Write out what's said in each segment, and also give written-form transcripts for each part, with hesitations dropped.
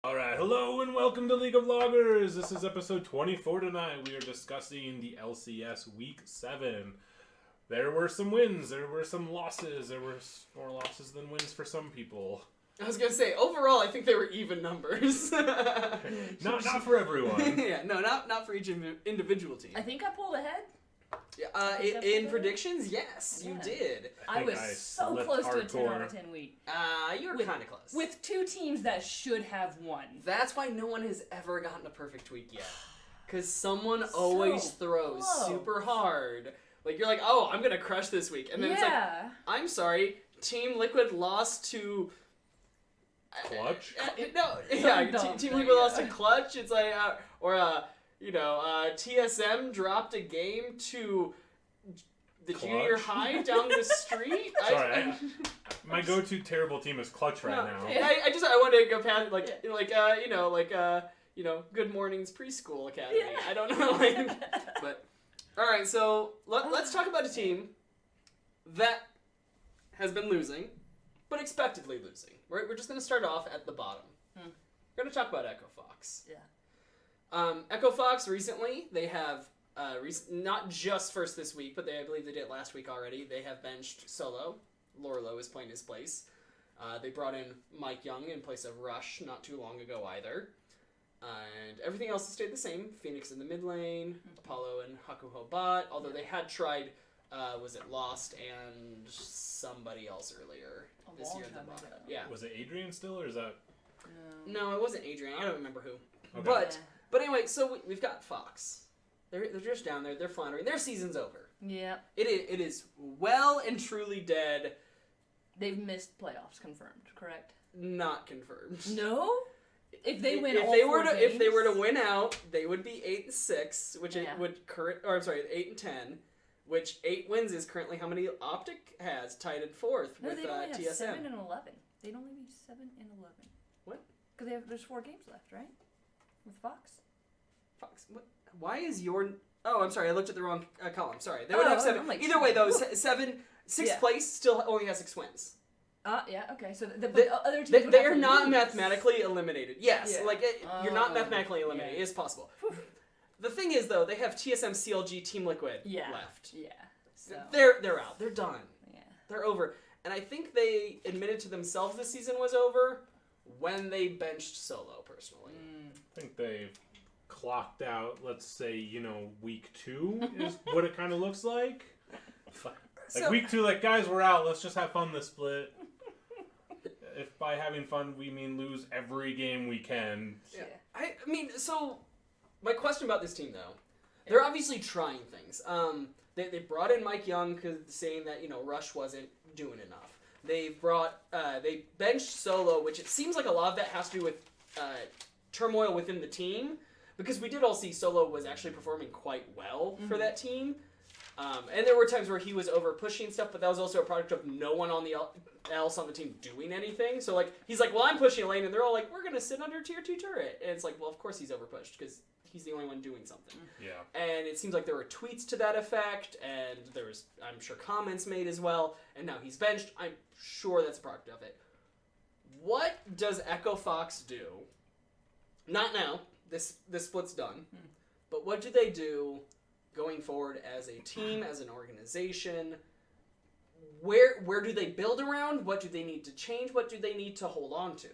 Alright, hello and welcome to League of Loggers! This is episode 24 tonight. We are discussing the LCS Week 7. There were some wins, there were some losses, there were more losses than wins for some people. I was going to say, overall, I think they were even numbers. Not for everyone. Yeah, no, not for each individual team. I think I pulled ahead. In predictions, yes, you did. I was so close to a 10 out of 10 week. You were kind of close. With two teams that should have won. That's why no one has ever gotten a perfect week yet. Because someone always throws super hard. Like, you're like, oh, I'm going to crush this week. And then it's like, I'm sorry, Team Liquid lost to... Clutch? Team Liquid lost to Clutch. It's like, TSM dropped a game to the Clutch? Junior High down the street. Sorry, my go-to terrible team is Clutch right now. I wanted to go past Good Mornings Preschool Academy. Yeah. I don't know, but all right. So let's talk about a team that has been losing, but expectedly losing. We're just going to start off at the bottom. We're going to talk about Echo Fox. Yeah. Echo Fox recently, they have, not just first this week, but I believe they did it last week already. They have benched Solo. Lorlo is playing his place. They brought in Mike Young in place of Rush not too long ago either. And everything else has stayed the same. Phoenix in the mid lane, Apollo and Hakuho bot, although they had tried, was it Lost and somebody else earlier this year at the bottom. Yeah. Was it Adrian still, or is that... No, it wasn't Adrian. I don't remember who. Okay. But anyway, so we've got Fox. They're just down there. They're floundering. Their season's over. Yeah. It is well and truly dead. They've missed playoffs, confirmed, correct? Not confirmed. No? If they win if all they four were to games? if they were to win out, they would be 8-6, which it would 8-10, which 8 wins is currently how many Optic has, tied in 4th with they'd only have TSM. 7 and 11. They'd only be 7 and 11. What? Because there's 4 games left, right? With Fox. Fox. What? Why is your? Oh, I'm sorry. I looked at the wrong column. Sorry. They would have 7. Like, Either way, though, 6th place still only has 6 wins. Yeah. Okay. So the other teams they are not mathematically eliminated. Yes, Yeah. You're not mathematically eliminated. It is possible. The thing is, though, they have TSM, CLG, Team Liquid left. Yeah. So. They're out. They're done. Yeah. They're over. And I think they admitted to themselves the season was over when they benched Solo. Personally, I think they've clocked out, let's say, week 2 is what it kind of looks like. Like week 2, like, guys, we're out. Let's just have fun this split. If by having fun we mean lose every game we can. Yeah. I mean, so my question about this team, though, they're obviously trying things. They brought in Mike Young saying that, Rush wasn't doing enough. They benched Solo, which it seems like a lot of that has to do with turmoil within the team, because we did all see Solo was actually performing quite well for that team. And there were times where he was over pushing stuff, but that was also a product of no one else on the team doing anything. So he's like, well, I'm pushing a lane, and they're all like, we're gonna sit under tier 2 turret, and it's like, well, of course he's over pushed because he's the only one doing something. Yeah. And it seems like there were tweets to that effect, and there was, I'm sure, comments made as well. And now he's benched. I'm sure that's a product of it. What does Echo Fox do? Not now. This split's done. But what do they do going forward as a team, as an organization? Where do they build around? What do they need to change? What do they need to hold on to?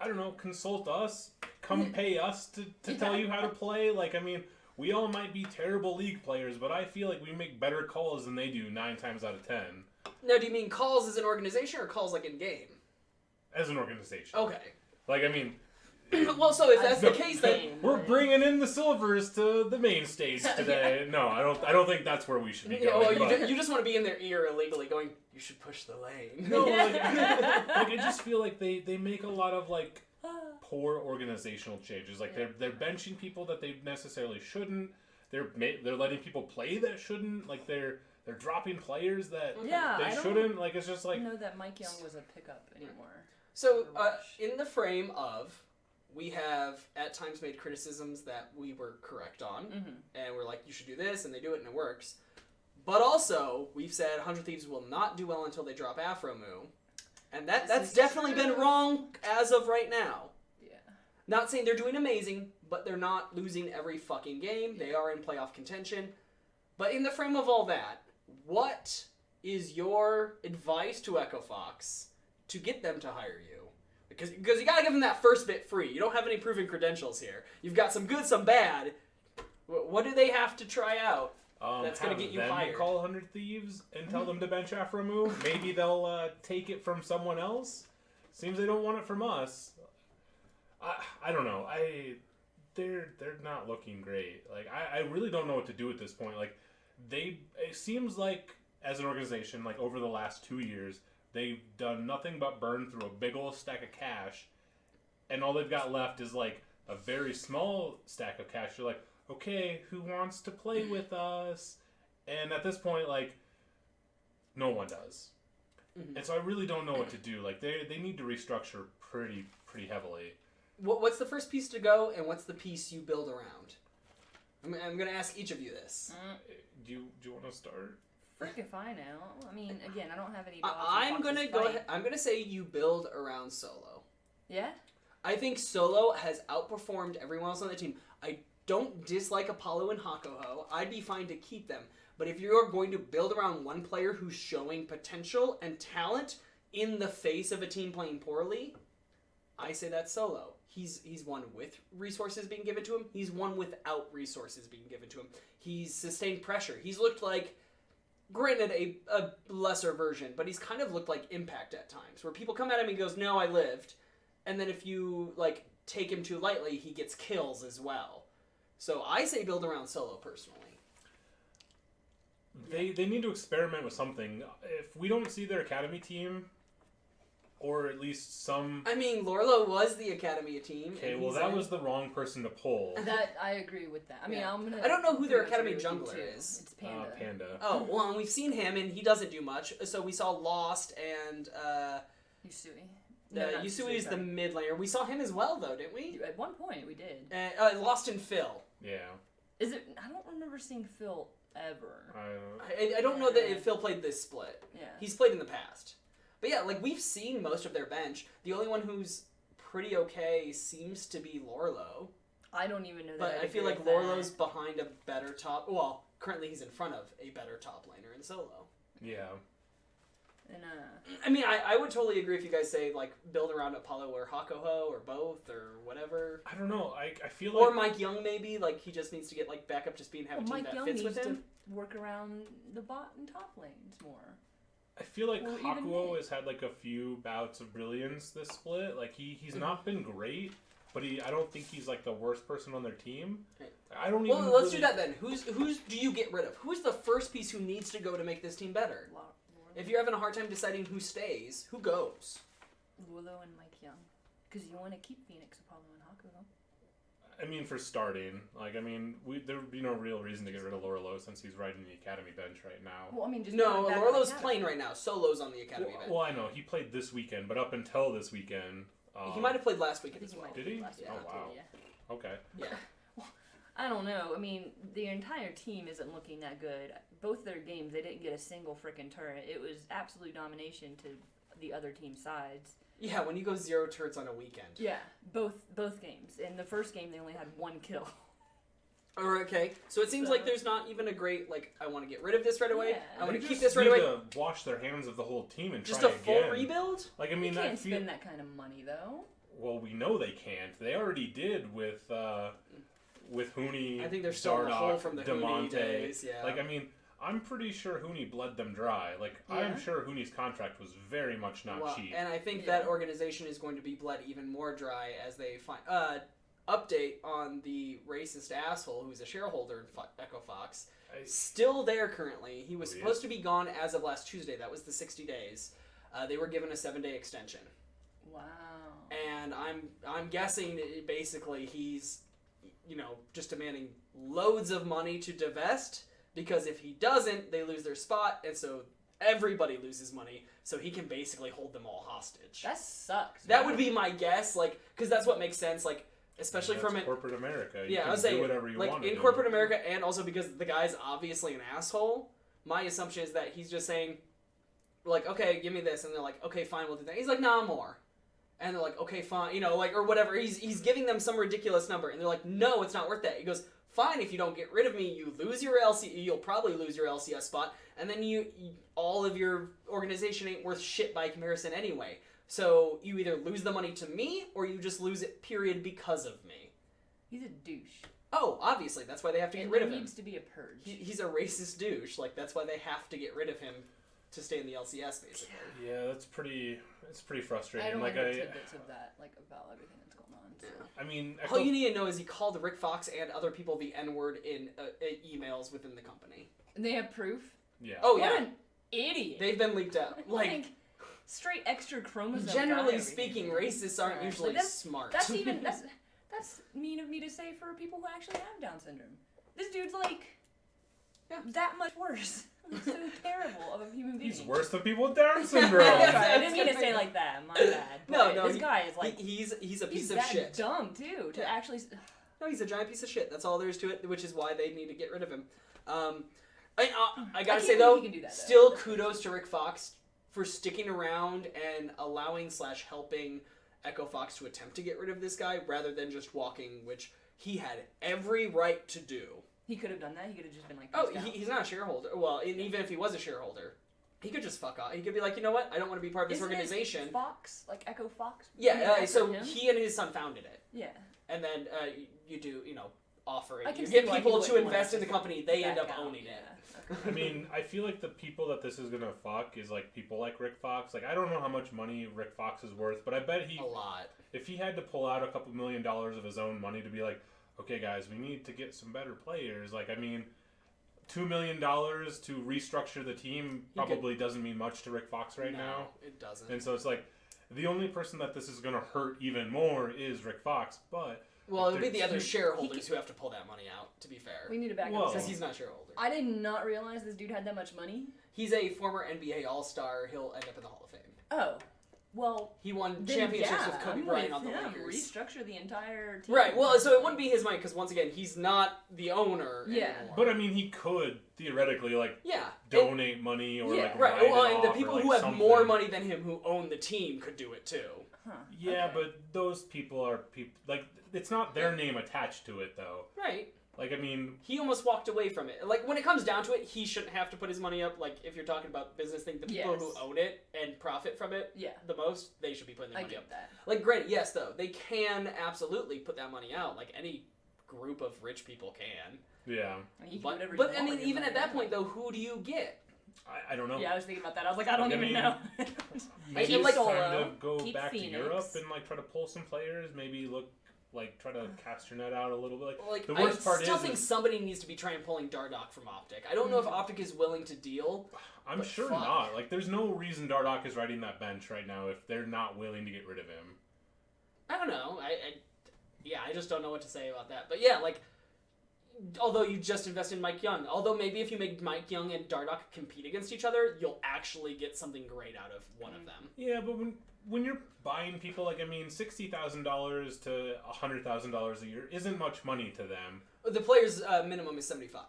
I don't know. Consult us. Come pay us to tell you how to play. We all might be terrible League players, but I feel like we make better calls than they do 9 times out of 10. Now, do you mean calls as an organization or calls in game? As an organization. Okay. Well, so if that's the case, then we're bringing in the silvers to the main stage today. No, I don't think that's where we should be going. Well, you just want to be in their ear illegally, going, "You should push the lane." No, I just feel like they make a lot of poor organizational changes. They're benching people that they necessarily shouldn't. They're letting people play that shouldn't. They're dropping players that they shouldn't. It's just I don't know that Mike Young was a pickup anymore. So in the frame of, we have at times made criticisms that we were correct on, and we're like, you should do this, and they do it, and it works. But also, we've said 100 Thieves will not do well until they drop Afromoo, and that's definitely been wrong as of right now. Not saying they're doing amazing, but they're not losing every fucking game. They are in playoff contention. But in the frame of all that, what is your advice to Echo Fox to get them to hire you? Because you gotta give them that first bit free. You don't have any proven credentials here. You've got some good, some bad. What do they have to try out that's gonna get you hired? Call 100 Thieves and tell them to bench Aframu. Maybe they'll take it from someone else. Seems they don't want it from us. I don't know. They're not looking great. Like I really don't know what to do at this point. Like it seems like as an organization, like over the last 2 years, they've done nothing but burn through a big old stack of cash, and all they've got left is like a very small stack of cash. You're like, okay, who wants to play with us? And at this point, like, no one does. Mm-hmm. And so I really don't know what to do. Like they need to restructure pretty heavily. What's the first piece to go, and what's the piece you build around? I'm going to ask each of you this. Do you want to start? Frick if I know. I mean, again, I don't have any. I'm gonna go ahead. I'm gonna say you build around Solo. Yeah. I think Solo has outperformed everyone else on the team. I don't dislike Apollo and Hakuho. I'd be fine to keep them. But if you're going to build around one player who's showing potential and talent in the face of a team playing poorly, I say that's Solo. He's won with resources being given to him. He's won without resources being given to him. He's sustained pressure. He's looked like, granted, a lesser version, but he's kind of looked like Impact at times, where people come at him and he goes, no, I lived. And then if you, like, take him too lightly, he gets kills as well. So I say build around Solo, personally. They need to experiment with something. If we don't see their academy team, or at least some... I mean, Lorlo was the academy team. Okay, well, that was the wrong person to pull. That, I agree with that. I mean, I don't know who their academy jungler is. It's Panda. Panda. Oh, well, and we've seen him, and he doesn't do much. So we saw Lost and... Yusui. Yusui is the mid laner. We saw him as well, though, didn't we? At one point, we did. Lost and Phil. Yeah. Is it? I don't remember seeing Phil ever. I don't know that Phil played this split. Yeah. He's played in the past. But yeah, like, we've seen most of their bench. The only one who's pretty okay seems to be Lorlo. I don't even know that. But I feel like Lorlo's behind a better top... Well, currently he's in front of a better top laner in Solo. Yeah. And, I mean, I would totally agree if you guys say, like, build around Apollo or Hakuho or both or whatever. I don't know. I feel like... Or Mike Young, maybe. Like, he just needs to get, like, back up to speed and have a team Mike that Young fits with him. needs to work around the bot and top lanes more. I feel like Well, Hakuo has had like a few bouts of brilliance this split. Like he's not been great, but I don't think he's like the worst person on their team. I don't even. Well, let's do that then. Who's do you get rid of? Who's the first piece who needs to go to make this team better? If you're having a hard time deciding who stays, who goes? Lolo and Mike Young, because you want to keep Phoenix, Apollo, and Hakuho. I mean, for starting, like, I mean, there would be no real reason to get rid of Lorlo since he's riding the academy bench right now. Well, I mean, just no, Lorlo's playing right now. Solo's on the academy bench. Well, I know he played this weekend, but up until this weekend, he might have played last weekend as well. Did he? Yeah. Oh wow. Yeah. Okay. Yeah. Well, I don't know. I mean, the entire team isn't looking that good. Both their games, they didn't get a single freaking turret. It was absolute domination to the other team's sides. Yeah, when you go 0 turrets on a weekend. Yeah, both games. In the first game, they only had 1 kill. Okay, so it seems like there's not even a great, like, I want to get rid of this right away. Yeah. I want to They keep just this right away. need to wash their hands of the whole team and Just try a full again. rebuild? Like, I mean, You can't spend that kind of money, though. Well, we know they can't. They already did with Hooney. I think they're still in the hole from the Hooney DeMonte. days, yeah. Like, I mean, I'm pretty sure Hooney bled them dry. Like, Yeah. I'm sure Hooney's contract was very much not cheap. And I think that organization is going to be bled even more dry as they find... update on the racist asshole who's a shareholder in Echo Fox. Still there currently. He was supposed to be gone as of last Tuesday. That was the 60 days. They were given a 7-day extension. Wow. And I'm guessing that basically he's, just demanding loads of money to divest, because if he doesn't, they lose their spot, and so everybody loses money, so he can basically hold them all hostage. That sucks. That would be my guess, like, because that's what makes sense, like, especially from it. Corporate America. Yeah, I was saying, like, in corporate America, and also because the guy's obviously an asshole, my assumption is that he's just saying, like, okay, give me this, and they're like, okay, fine, we'll do that. He's like, nah, more. And they're like, okay, fine, or whatever. He's giving them some ridiculous number, and they're like, no, it's not worth that. He goes, fine, if you don't get rid of me, you'll probably lose your LCS spot, and then all of your organization ain't worth shit by comparison anyway. So you either lose the money to me, or you just lose it, period, because of me. He's a douche. Oh, obviously, that's why they have to get rid of him. There needs to be a purge. He's a racist douche. Like, that's why they have to get rid of him to stay in the LCS, basically. Yeah, it's pretty frustrating. I don't like the tidbits of that, about everything that's going on. So. Yeah. I mean, all you need to know is he called Rick Fox and other people the N-word in emails within the company. And they have proof? Yeah. Oh, what yeah. an idiot. They've been leaked out. Like straight extra chromosome. Generally speaking, racists aren't usually smart. That's mean of me to say for people who actually have Down syndrome. This dude's that much worse. He's so terrible of a human being. He's worse than people with Down syndrome. I didn't mean to say like that. My bad. No. This guy is he's a piece of shit. He's dumb too. To actually. No, he's a giant piece of shit. That's all there is to it. Which is why they need to get rid of him. I gotta say though, still kudos to Rick Fox for sticking around and allowing/helping Echo Fox to attempt to get rid of this guy rather than just walking, which he had every right to do. He could have done that. He could have just been like, oh, he's not a shareholder. Well, even if he was a shareholder, he could just fuck off. He could be like, you know what? I don't want to be part of this organization. Fox, like Echo Fox. Yeah. So he and his son founded it. Yeah. And then you do, offer it. You get people to invest in the company. They end up owning it. I mean, I feel like the people that this is gonna fuck is like people like Rick Fox. Like, I don't know how much money Rick Fox is worth, but I bet a lot. If he had to pull out a couple $1 million of his own money to be like, okay, guys, we need to get some better players. Like, I mean, $2 million to restructure the team probably doesn't mean much to Rick Fox right now. It doesn't. And so it's like the only person that this is gonna hurt even more is Rick Fox, but. Well, it'll be the other shareholders who have to pull that money out, to be fair. We need to back up. Because he's not a shareholder. I did not realize this dude had that much money. He's a former NBA All-Star. He'll end up in the Hall of Fame. Oh. Well, he won championships with Kobe Bryant on the Lakers. Restructure the entire team. Right, well, so it wouldn't be his money, because once again, he's not the owner anymore. But, I mean, he could, theoretically, donate money or, right, well, and the people who have more money than him who own the team could do it, too. Huh. Yeah, but those people are it's not their name attached to it, though. Right. Like, I mean... He almost walked away from it. Like, when it comes down to it, he shouldn't have to put his money up. Like, if you're talking about business thing, the people who own it and profit from it the most, they should be putting their money up. That. Like, granted, yes, though, they can absolutely put that money out. Like, any group of rich people can. Yeah. But I mean, even at that point, though, who do you get? I don't know. Yeah, I was thinking about that. I was like, I don't even know. Maybe it's time to go back to Europe and, try to pull some players. Maybe try to cast your net out a little bit. The worst part is... I still think somebody needs to be trying pulling Dardoch from Optic. I don't know if Optic is willing to deal. I'm sure not. There's no reason Dardoch is riding that bench right now if they're not willing to get rid of him. I don't know. I just don't know what to say about that. But yeah, although you just invested in Mike Young, although maybe if you make Mike Young and Dardoch compete against each other, you'll actually get something great out of one of them. Yeah, but when you're buying people, $60,000 to $100,000 a year isn't much money to them. The player's minimum is 75.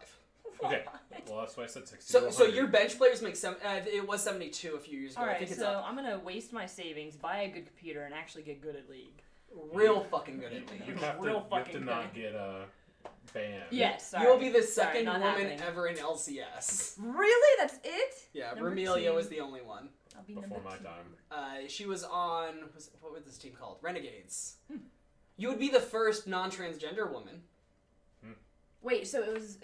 Okay, well that's why I said 60. So your bench players make it was 72 a few years ago. All right, I think it's so I'm gonna waste my savings, buy a good computer, and actually get good at League. Real fucking good at League. You have to not get banned. Yes, sorry. You will be the second woman ever in LCS. Really? That's it? Yeah, Vermilio was the only one. I'll be before my time. She was on what was this team called? Renegades. You would be the first non-transgender woman. Wait, so it was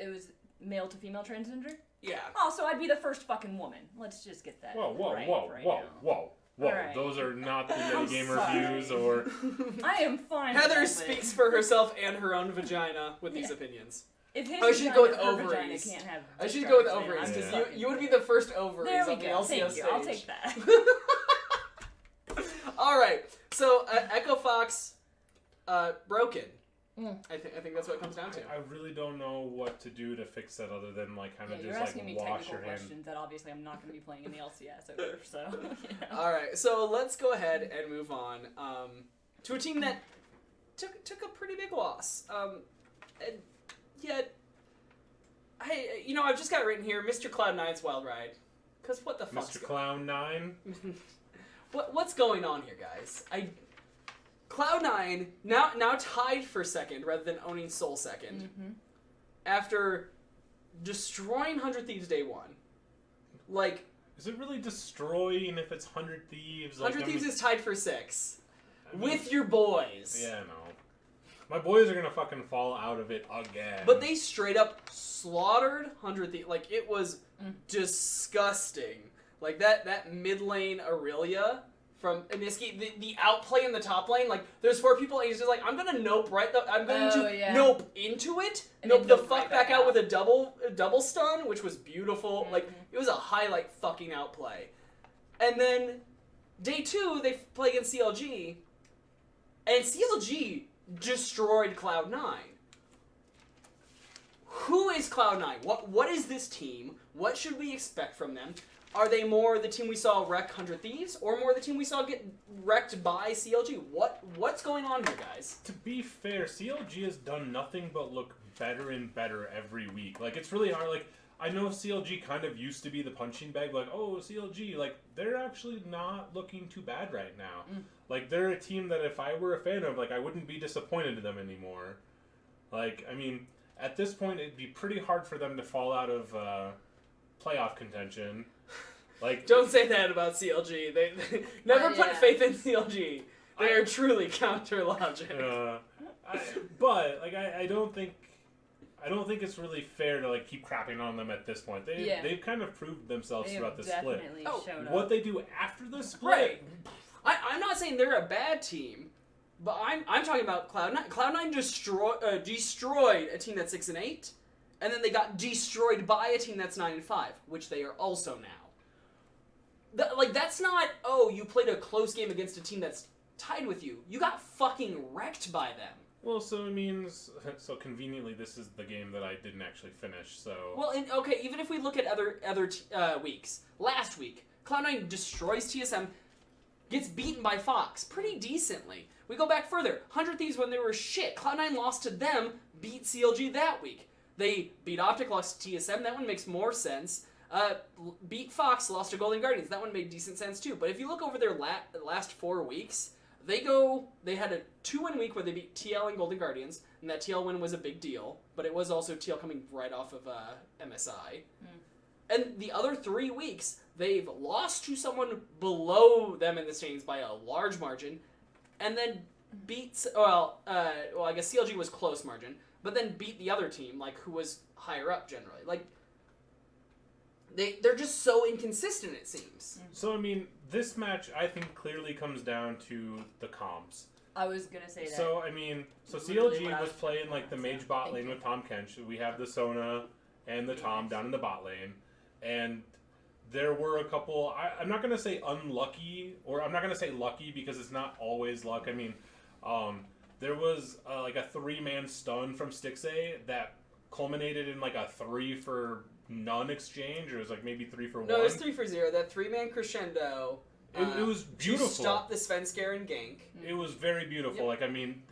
male to female transgender? Yeah. Oh, so I'd be the first fucking woman. Let's just get that. Whoa! Right. Those are not the YetiGamer views, or... I am fine. Heather speaks for herself and her own vagina with these opinions. If his I should go with ovaries. Can't have I should go with ovaries, because you would be the first ovaries on the LCS stage. I'll take that. Alright, so Echo Fox, broken. I think that's what it comes down to. I really don't know what to do to fix that other than you're asking me technical questions that obviously I'm not going to be playing in the LCS over. So. All right, so let's go ahead and move on to a team that took a pretty big loss. And yet, I've just got it written here, Mr. Cloud9's Wild Ride. Because what the fuck? Mr. Cloud9. What's going on here, guys? Cloud9 now tied for second rather than owning sole second after destroying 100 Thieves day one. Like, is it really destroying if it's 100 Thieves? 100 Thieves is tied for 6 with your boys. Yeah, no. My boys are gonna fucking fall out of it again. But they straight up slaughtered 100 Thieves. Like, it was disgusting. Like, that mid lane Aurelia from Iniski, the outplay in the top lane, like, there's 4 people, and he's just like, I'm gonna nope I'm going to nope into it, and nope the fuck back out with a double stun, which was beautiful. Like, it was a highlight fucking outplay. And then, day 2, they play against CLG, and CLG destroyed Cloud9. Who is Cloud9? What is this team? What should we expect from them? Are they more the team we saw wreck 100 Thieves, or more the team we saw get wrecked by CLG? What's going on here, guys? To be fair, CLG has done nothing but look better and better every week. Like, it's really hard. Like, I know CLG kind of used to be the punching bag. Like, oh, CLG. Like, they're actually not looking too bad right now. Like, they're a team that if I were a fan of, like, I wouldn't be disappointed in them anymore. Like, I mean, at this point, it'd be pretty hard for them to fall out of playoff contention. Like, don't say that about CLG. They never put faith in CLG. They are truly counter logic. But like, I don't think it's really fair to like keep crapping on them at this point. They've kind of proved themselves throughout the split. What they do after the split, right? I'm not saying they're a bad team, but I'm talking about Cloud9. Cloud9 destroyed a team that's 6-8, and then they got destroyed by a team that's 9-5, which they are also now. That's not, oh, you played a close game against a team that's tied with you. You got fucking wrecked by them. Well, so it means, so conveniently, this is the game that I didn't actually finish, so... Well, okay, even if we look at other weeks. Last week, Cloud9 destroys TSM, gets beaten by Fox pretty decently. We go back further. 100 Thieves, when they were shit, Cloud9 lost to them, beat CLG that week. They beat Optic, lost to TSM, that one makes more sense. Beat Fox, lost to Golden Guardians. That one made decent sense too. But if you look over their last 4 weeks, they had a 2-win week where they beat TL and Golden Guardians, and that TL win was a big deal. But it was also TL coming right off of MSI. And the other 3 weeks, they've lost to someone below them in the standings by a large margin, and then beat, I guess CLG was close margin, but then beat the other team, like, who was higher up generally. Like, they're just so inconsistent, it seems. So, I mean, this match, I think, clearly comes down to the comps. I was going to say that. So, I mean, CLG was playing, like, the mage bot lane with Tom Kench. We have the Sona and the Tom down in the bot lane. And there were a couple, I'm not going to say unlucky, or I'm not going to say lucky because it's not always luck. I mean, there was, like, a 3-man stun from Stixay that culminated in, like, a 3-for-none exchange, or it was like maybe 3-for-1. No, it was 3-for-0. That 3-man crescendo. It was beautiful. To stop the Svenskar and gank. It was very beautiful. Yep. Like, I mean,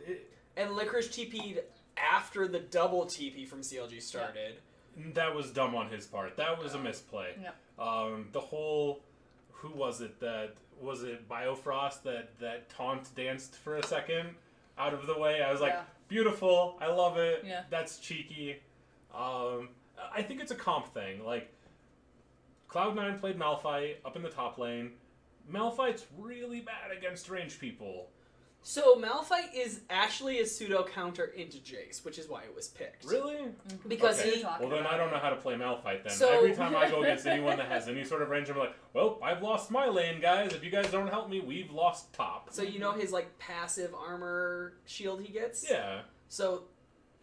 and Licorice TP'd after the double TP from CLG started. Yep. That was dumb on his part. That was a misplay. Yep. The whole, who was it Biofrost that taunt danced for a second out of the way? I was like, beautiful. I love it. Yeah. That's cheeky. I think it's a comp thing. Like, Cloud9 played Malphite up in the top lane. Malphite's really bad against ranged people. So Malphite is actually a pseudo counter into Jace, which is why it was picked. Really? Because okay. he... Well, then I don't know how to play Malphite then. So... Every time I go against anyone that has any sort of range, I'm like, well, I've lost my lane, guys. If you guys don't help me, we've lost top. So you know his, like, passive armor shield he gets? Yeah. So,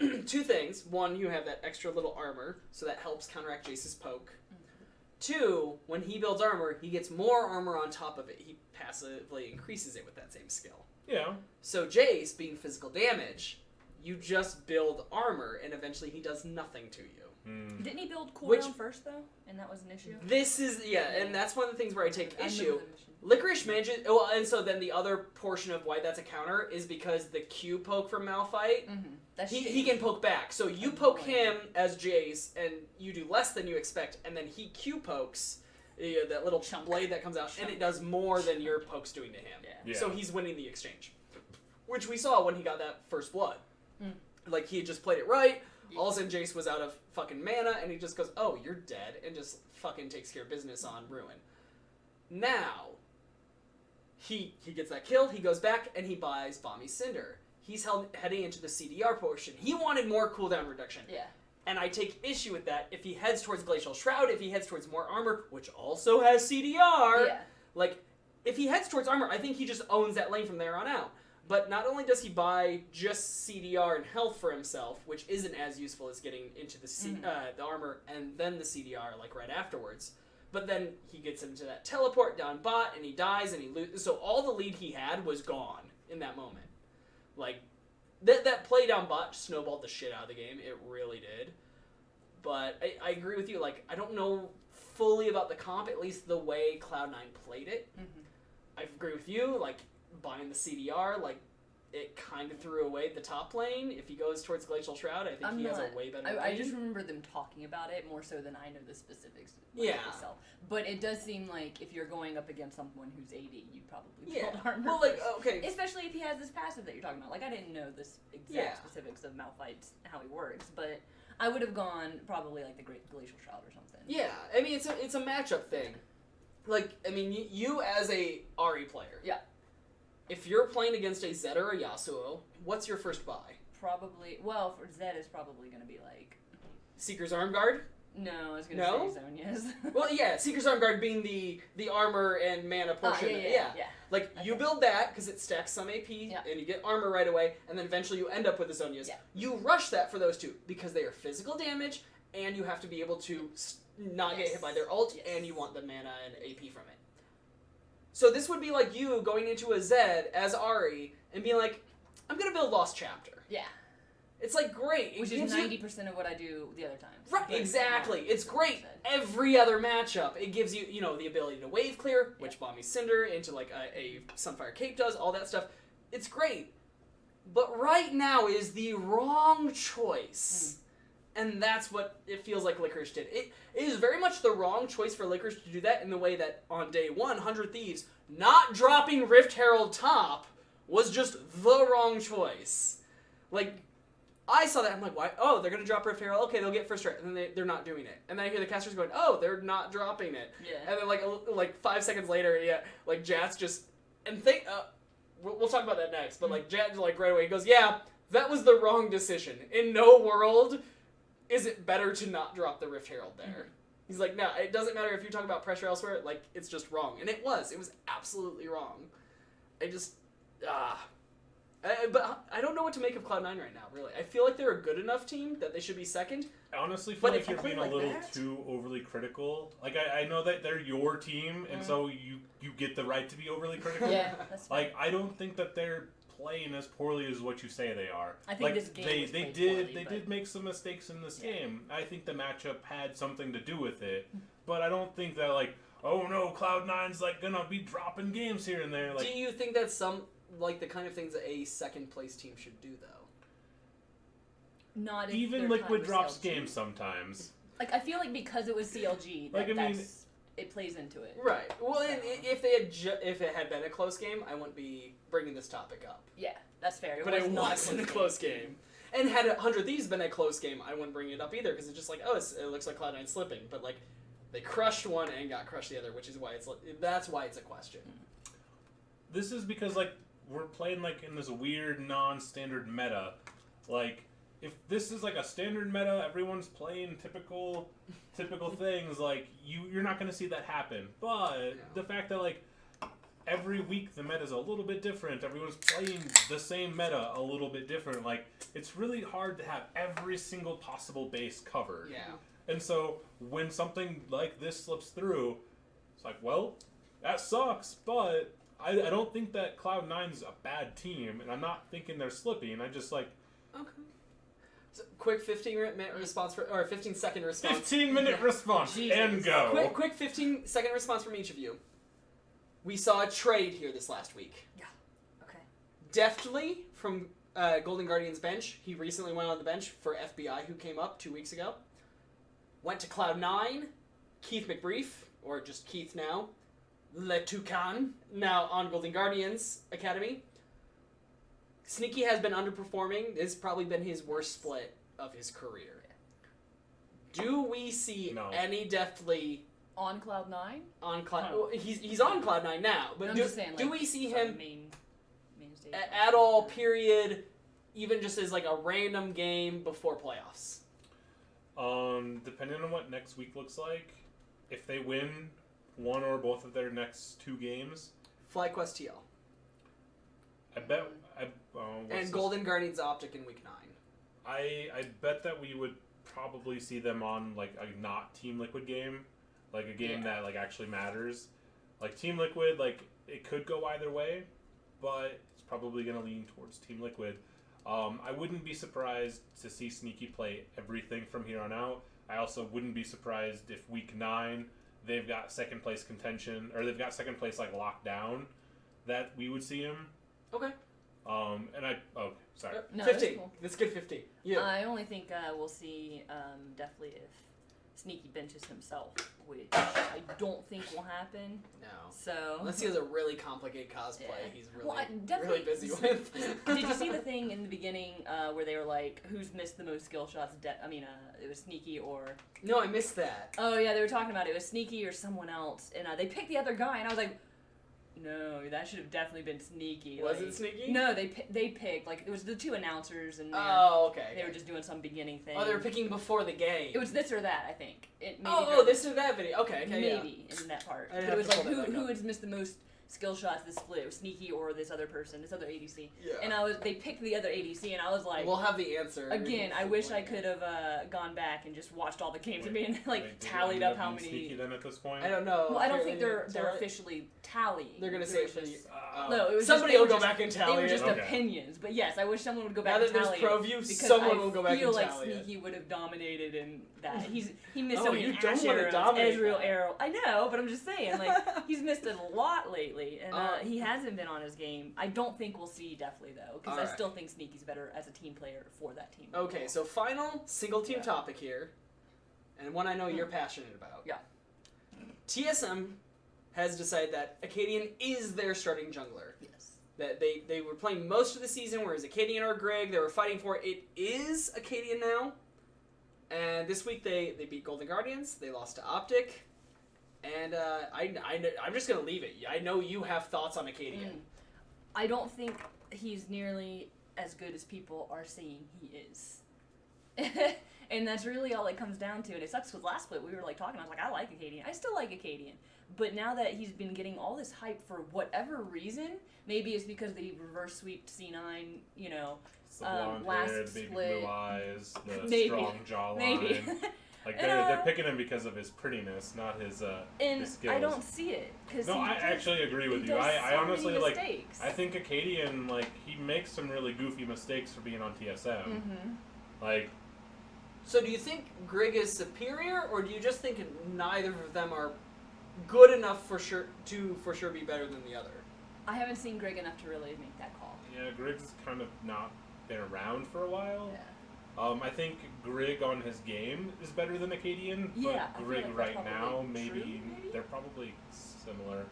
2 things. 1, you have that extra little armor, so that helps counteract Jace's poke. 2, when he builds armor, he gets more armor on top of it. He passively increases it with that same skill. Yeah. So Jace, being physical damage, you just build armor, and eventually he does nothing to you. Didn't he build cooldown first, though? And that was an issue? This is, and that's one of the things where I take issue. Licorice manages, well, and so then the other portion of why that's a counter is because the Q poke from Malphite, he can poke back. So you poke him as Jace, and you do less than you expect, and then he Q pokes that little blade that comes out, and it does more than your poke's doing to him. Yeah. So he's winning the exchange. which we saw when he got that first blood. Like, he had just played it right, all of a sudden Jace was out of fucking mana, and he just goes, oh, you're dead, and just fucking takes care of business on Ruin. Now, he gets that kill, he goes back, and he buys Balmy Cinder. He's heading into the CDR portion. He wanted more cooldown reduction. Yeah. And I take issue with that. If he heads towards Glacial Shroud, if he heads towards more armor, which also has CDR, like, if he heads towards armor, I think he just owns that lane from there on out. But not only does he buy just CDR and health for himself, which isn't as useful as getting into the armor and then the CDR, like, right afterwards, but then he gets into that teleport down bot, and he dies, and he loses. So all the lead he had was gone in that moment. Like, that play down bot snowballed the shit out of the game. It really did. But I agree with you. Like, I don't know fully about the comp, at least the way Cloud9 played it. I agree with you. Like, buying the CDR, like, it kind of threw away the top lane. If he goes towards Glacial Shroud, I think he has a way better lane. I just remember them talking about it more so than I know the specifics myself. But it does seem like if you're going up against someone who's 80, you'd probably build armor. Well, like, first. okay. Especially if he has this passive that you're talking about. Like, I didn't know this exact specifics of Malphite's, how he works, but I would have gone probably like the Great Glacial Shroud or something. Yeah, I mean, it's a matchup thing. Like, I mean, you as a Ahri player. Yeah. If you're playing against a Zed or a Yasuo, what's your first buy? Probably, well, for Zed it's probably going to be like... Seeker's Arm Guard? No, I was going to say Zonia's. Well, yeah, Seeker's Arm Guard being the armor and mana portion. Yeah. Like, you build that because it stacks some AP, and you get armor right away, and then eventually you end up with the Zonias. Yeah. You rush that for those two because they are physical damage, and you have to be able to not get hit by their ult, and you want the mana and AP from it. So this would be like you going into a Zed as Ahri and being like, I'm going to build Lost Chapter. Yeah. It's like great. Which is 90% of what I do the other times. Right, exactly. It's great. Every other matchup, it gives you, the ability to wave clear, which Balmy Cinder into like a Sunfire Cape does, all that stuff. It's great. But right now is the wrong choice. And that's what it feels like Licorice did. It is very much the wrong choice for Licorice to do that in the way that on day 1, 100 Thieves not dropping Rift Herald top was just the wrong choice. Like, I saw that, I'm like, why? Oh, they're going to drop Rift Herald. Okay, they'll get first strike. And then they're not doing it. And then I hear the casters going, oh, they're not dropping it. Yeah. And then like 5 seconds later, like Jats just, and we'll talk about that next, but like Jat, like right away, he goes, yeah, that was the wrong decision. In no world is it better to not drop the Rift Herald there. He's like, no, it doesn't matter if you talk about pressure elsewhere, like, it's just wrong. And it was absolutely wrong. But I don't know what to make of Cloud9 right now, really. I feel like they're a good enough team that they should be second. I honestly feel like if you you're being play a like little that- too overly critical. Like, I know that they're your team, and so you get the right to be overly critical. Yeah, that's fine. Like, I don't think that they're playing as poorly as what you say they are. I think like, this game was they played did poorly, did make some mistakes in this game. I think the matchup had something to do with it, but I don't think that, like, oh no, Cloud9's like gonna be dropping games here and there. Like, Do you think that's the kind of things that a second place team should do, though? Not if even they're Liquid tied with drops CLG. games sometimes. Like, I feel like because it was CLG, Like, I mean, it plays into it. Right. Well, So- and if it had been a close game, I wouldn't be bringing this topic up. Yeah, that's fair. But it wasn't a close game. And had 100 Thieves been a close game, I wouldn't bring it up either, because it's just like, oh, it looks like Cloud9 slipping. But, like, they crushed one and got crushed the other, which is why that's why it's a question. This is because, like, we're playing, like, in this weird non-standard meta. Like, if this is like a standard meta, everyone's playing typical things, like, you're not going to see that happen. But the fact that, like, every week the meta's a little bit different, everyone's playing the same meta a little bit different, like, it's really hard to have every single possible base covered. Yeah. And so when something like this slips through, it's like, well, that sucks, but I don't think that Cloud9's a bad team, and I'm not thinking they're slipping. I just, like... Okay. So, quick 15-minute response, or 15-second response. 15-minute response, and go. Quick 15-second response from each of you. We saw a trade here this last week. Yeah. Okay. Deftly, from Golden Guardian's bench, he recently went on the bench for FBI, who came up 2 weeks ago. Went to Cloud9, Keith McBrief, or just Keith now, Le Toucan, now on Golden Guardian's Academy. Sneaky has been underperforming. It's probably been his worst split of his career. Do we see any Deathly on Cloud9? On Cloud, well, he's on Cloud9 now, but do we see him main stage at all? Period. Even just as like a random game before playoffs. Depending on what next week looks like, if they win one or both of their next 2 games, FlyQuest TL. I bet. And Golden Guardians Optic in week 9. I bet that we would probably see them on like a not Team Liquid game, like a game that like actually matters. Like Team Liquid, like it could go either way, but it's probably gonna lean towards Team Liquid. I wouldn't be surprised to see Sneaky play everything from here on out. I also wouldn't be surprised if week 9 they've got second place contention, or they've got second place like locked down, that we would see him. Okay. Sorry. No, 50. Cool. That's good 50. Yeah. I only think we'll see definitely if Sneaky benches himself, which I don't think will happen. No. So unless he has a really complicated cosplay, he's really really busy with. Did you see the thing in the beginning where they were like, "Who's missed the most skill shots?" It was Sneaky or. No, I missed that. Oh yeah, they were talking about it. It was Sneaky or someone else, and they picked the other guy, and I was like. No, that should have definitely been Sneaky. Was it Sneaky? No, they picked, like, it was the 2 announcers, and they were just doing some beginning thing. Oh, they were picking before the game. It was this or that, I think. This or that video. Okay, maybe in that part. But it was like, who has missed the most skill shots this split? It was Sneaky or this other person, this other ADC. Yeah. And they picked the other ADC, and I was like... We'll have the answer. Again, I wish I could have gone back and just watched all the games and been, tallied up how many... Sneaky then at this point? I don't know. Well, I don't think they're officially tallying. They're going to say it for no, it was somebody will go back and tally it. They were just opinions, but yes, I wish someone would go back and tally it. Now that there's ProView, someone will go back and tally it. I feel like Sneaky would have dominated in that. He missed so many Ash arrows, Ezreal arrow. I know, but I'm just saying, like, he's missed it a lot lately, and he hasn't been on his game. I don't think we'll see definitely, though, because I still think Sneaky's better as a team player for that team. Okay, so final single-team topic here, and one I know you're passionate about. Yeah. TSM has decided that Acadian is their starting jungler. Yes. That they were playing most of the season, whereas Acadian or Greg, they were fighting for it. It is Acadian now. And this week they beat Golden Guardians. They lost to Optic. And I'm just going to leave it. I know you have thoughts on Acadian. I don't think he's nearly as good as people are saying he is. And that's really all it comes down to. And it sucks because last split we were like talking. I was like, I like Acadian. I still like Acadian. But now that he's been getting all this hype for whatever reason, maybe it's because they reverse sweeped C9, last hair, the split. baby blue eyes, the strong jawline. Maybe. Like they're picking him because of his prettiness, not his his skills. I don't see it I actually agree with you. I honestly mistakes. I think Acadian he makes some really goofy mistakes for being on TSM. Mm-hmm. So do you think Grig is superior, or do you just think neither of them are good enough for sure be better than the other? I haven't seen Grig enough to really make that call. Yeah, Grig's kind of not been around for a while. Yeah. I think Grig on his game is better than Acadian, but Grig right now, maybe they're probably similar.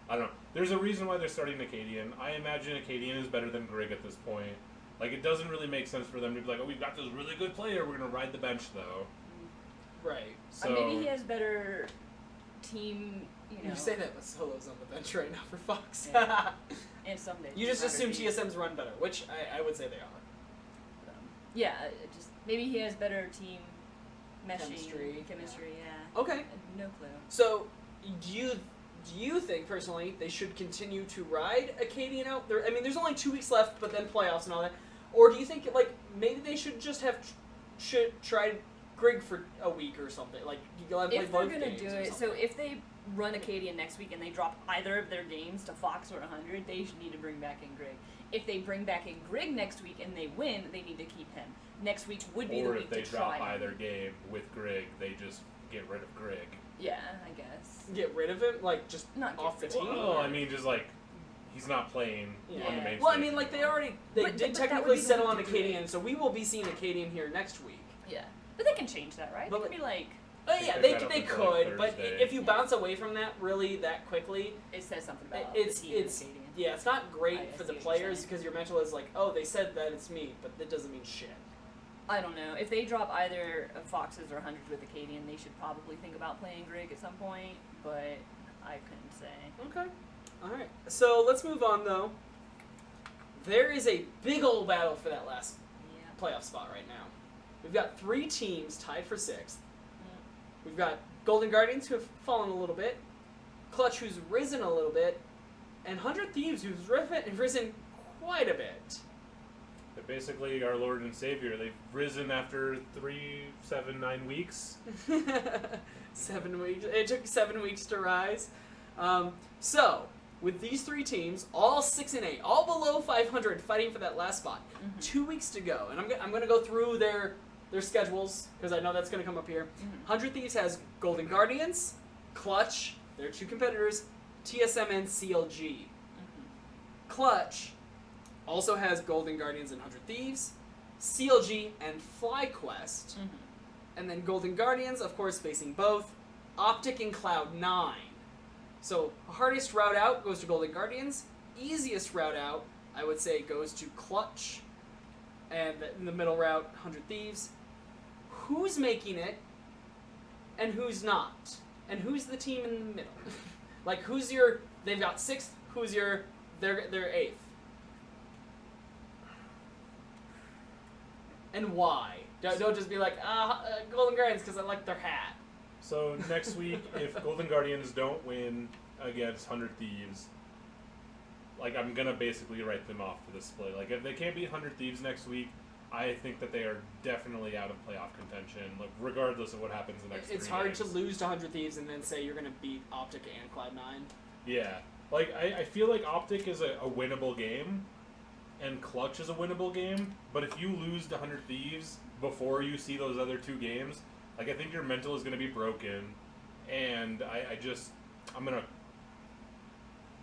I don't know. There's a reason why they're starting Acadian. I imagine Acadian is better than Grig at this point. It doesn't really make sense for them to be like, oh, we've got this really good player, we're going to ride the bench, though. Right. So maybe he has better team, You say that, but Solo's on the bench right now, for fuck's sake. Yeah. And someday. You just assume TSM's run better, which I would say they are. Yeah, just maybe he has better team chemistry, yeah. Okay. No clue. So, do you think, personally, they should continue to ride Acadian out? There's only 2 weeks left, but then playoffs and all that. Or do you think, maybe they should just have tried Grig for a week or something? You let him play both games. If they're going to do it, so if they run Acadian next week and they drop either of their games to Fox or 100, they should need to bring back in Grig. If they bring back in Grig next week and they win, they need to keep him. Next week would be the week to try. Or if they drop either game with Grig, they just get rid of Grig. Yeah, I guess. Get rid of him? Just not off the team? Well, he's not playing on the main stage. They did technically settle on Acadian, so we will be seeing Acadian here next week. Yeah. But they can change that, right? They can be Yeah, pick they that up they until, could, like, but Thursday. if you bounce away from that really that quickly, It says something about it's the team Acadian. yeah, it's not great I for see the what you're players saying. because your mental is like, oh, they said that it's me, but that doesn't mean shit. I don't know. If they drop either Foxes or Hundreds with Acadian, they should probably think about playing Grig at some point, but I couldn't say. Okay. Alright. So let's move on though. There is a big old battle for that last Yeah. playoff spot right now. We've got 3 teams tied for 6th. We've got Golden Guardians who have fallen a little bit, Clutch who's risen a little bit, and 100 Thieves who's risen quite a bit. They're basically our Lord and Savior. They've risen after 3, 7, 9 weeks. 7 weeks. It took 7 weeks to rise. So, with these 3 teams, all 6-8, all below 500, fighting for that last spot. 2 weeks to go, and I'm going to go through their schedules because I know that's going to come up here. 100 Thieves has Golden Guardians, Clutch, their 2 competitors, TSM and CLG. Clutch also has Golden Guardians and 100 Thieves, CLG and FlyQuest, and then Golden Guardians, of course, facing both Optic and Cloud9. So, hardest route out goes to Golden Guardians. Easiest route out, I would say, goes to Clutch. And in the middle route, 100 Thieves. Who's making it, and who's not? And who's the team in the middle? Like, who's your... They've got 6th, who's your... They're 8th. And why? Don't just be like, Golden Guardians because I like their hat. So next week, if Golden Guardians don't win against 100 Thieves, like, I'm gonna basically write them off for this split. Like, if they can't beat 100 Thieves next week, I think that they are definitely out of playoff contention, like, regardless of what happens the next It's 3 hard games. to lose to 100 Thieves and then say you're gonna beat Optic and Cloud9. Yeah. Like, I feel like Optic is a winnable game, and Clutch is a winnable game, but if you lose to 100 Thieves before you see those other 2 games, like, I think your mental is going to be broken, and I'm going to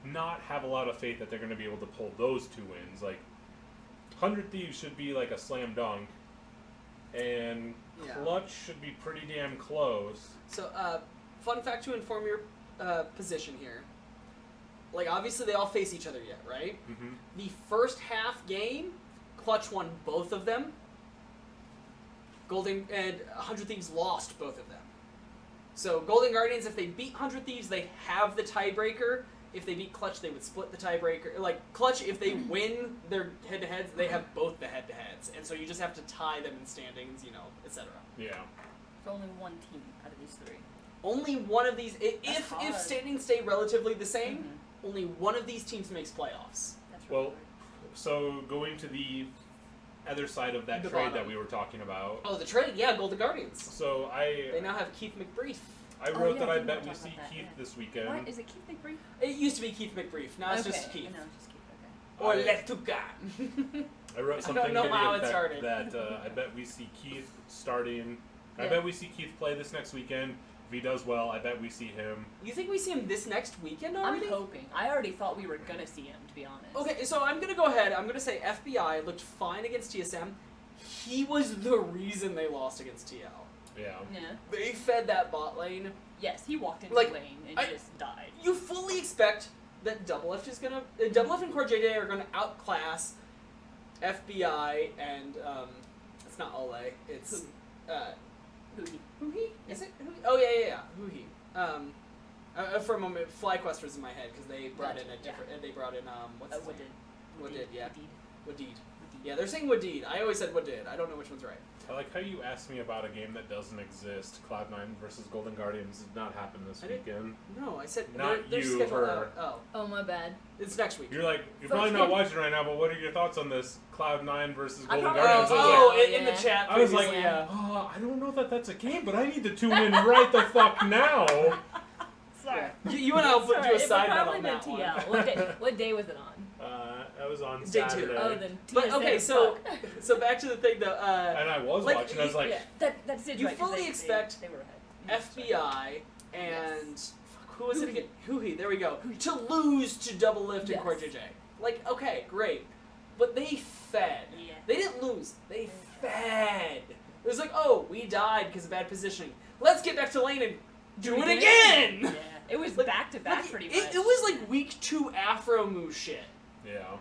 not have a lot of faith that they're going to be able to pull those 2 wins. Like, 100 Thieves should be like a slam dunk, and Yeah. Clutch should be pretty damn close. So, fun fact to inform your position here. Like, obviously they all face each other yet, right? Mm-hmm. The first half game, Clutch won both of them. Golden and 100 Thieves lost both of them. So Golden Guardians, if they beat 100 Thieves, they have the tiebreaker. If they beat Clutch, they would split the tiebreaker. Like, Clutch, if they win their head-to-heads, they have both the head-to-heads. And so you just have to tie them in standings, etc. Yeah. There's only one team out of these 3. Only one of these... If hard. standings stay relatively the same, only one of these teams makes playoffs. That's Well, really so going to the other side of that The trade bottom. that we were talking about. Oh, the trade? Yeah, Golden Guardians. So They now have Keith McBrief. I Oh, wrote yeah, that I I think bet we we talked see about that, Keith yeah. this weekend. What? Is it Keith McBrief? It used to be Keith McBrief. Now it's just Keith. No, just Keith, Or I- Letuka. I wrote I something don't know to the how it effect started. that I bet we see Keith starting. I Yeah. bet we see Keith play this next weekend. If he does well, I bet we see him. You think we see him this next weekend I'm already? hoping. I already thought we were gonna see him, to be honest. Okay, so I'm gonna go ahead. I'm gonna say FBI looked fine against TSM. He was the reason they lost against TL. Yeah. Yeah. They fed that bot lane. Yes, he walked into Like, the lane and I- just died. You fully expect that Double F is gonna Double F and Core JJ are gonna outclass FBI and it's not Ole. It's Hootie. Huhi? Is it Huhi? Oh yeah. Huhi. For a moment, FlyQuest was in my head because they brought in a Gotcha, different. They brought in what's his What name? did? What did? Yeah. Wadid. Wadid. Yeah, they're saying Wadid. I always said Wadid. I don't know which one's right. I like how you asked me about a game that doesn't exist. Cloud9 versus Golden Guardians did not happen this I didn't- weekend. No, I said Not they're you, scheduled her. out. Oh, Oh, my bad. it's next week. You're probably not watching right now, but what are your thoughts on this Cloud9 versus I Golden probably- Guardians? I was Oh, like, in the yeah. chat. I was like, previously, yeah. I don't know that that's a game, but I need to tune in right the fuck now. Sorry. You and I'll put do a It side bet probably on been that one. TL. What day was it on? That was on Day 2. Saturday. Oh, then But TSM, okay, so fuck. back to the thing though. And I was like, watching, I was like, Yeah, that's it. You right, 'cause fully they expect they were ahead. FBI and fuck, who was it again? Huhi. There we go. Huhi. To lose to Double Lift and Yes. Core JJ. Like, okay, great, but they fed. Yeah. They didn't lose. They fed. It was like, oh, we died because of bad positioning. let's get back to lane and do it again. again! Yeah, it was Like, back to back pretty much. It was like week 2 Afro Moo shit. Yeah.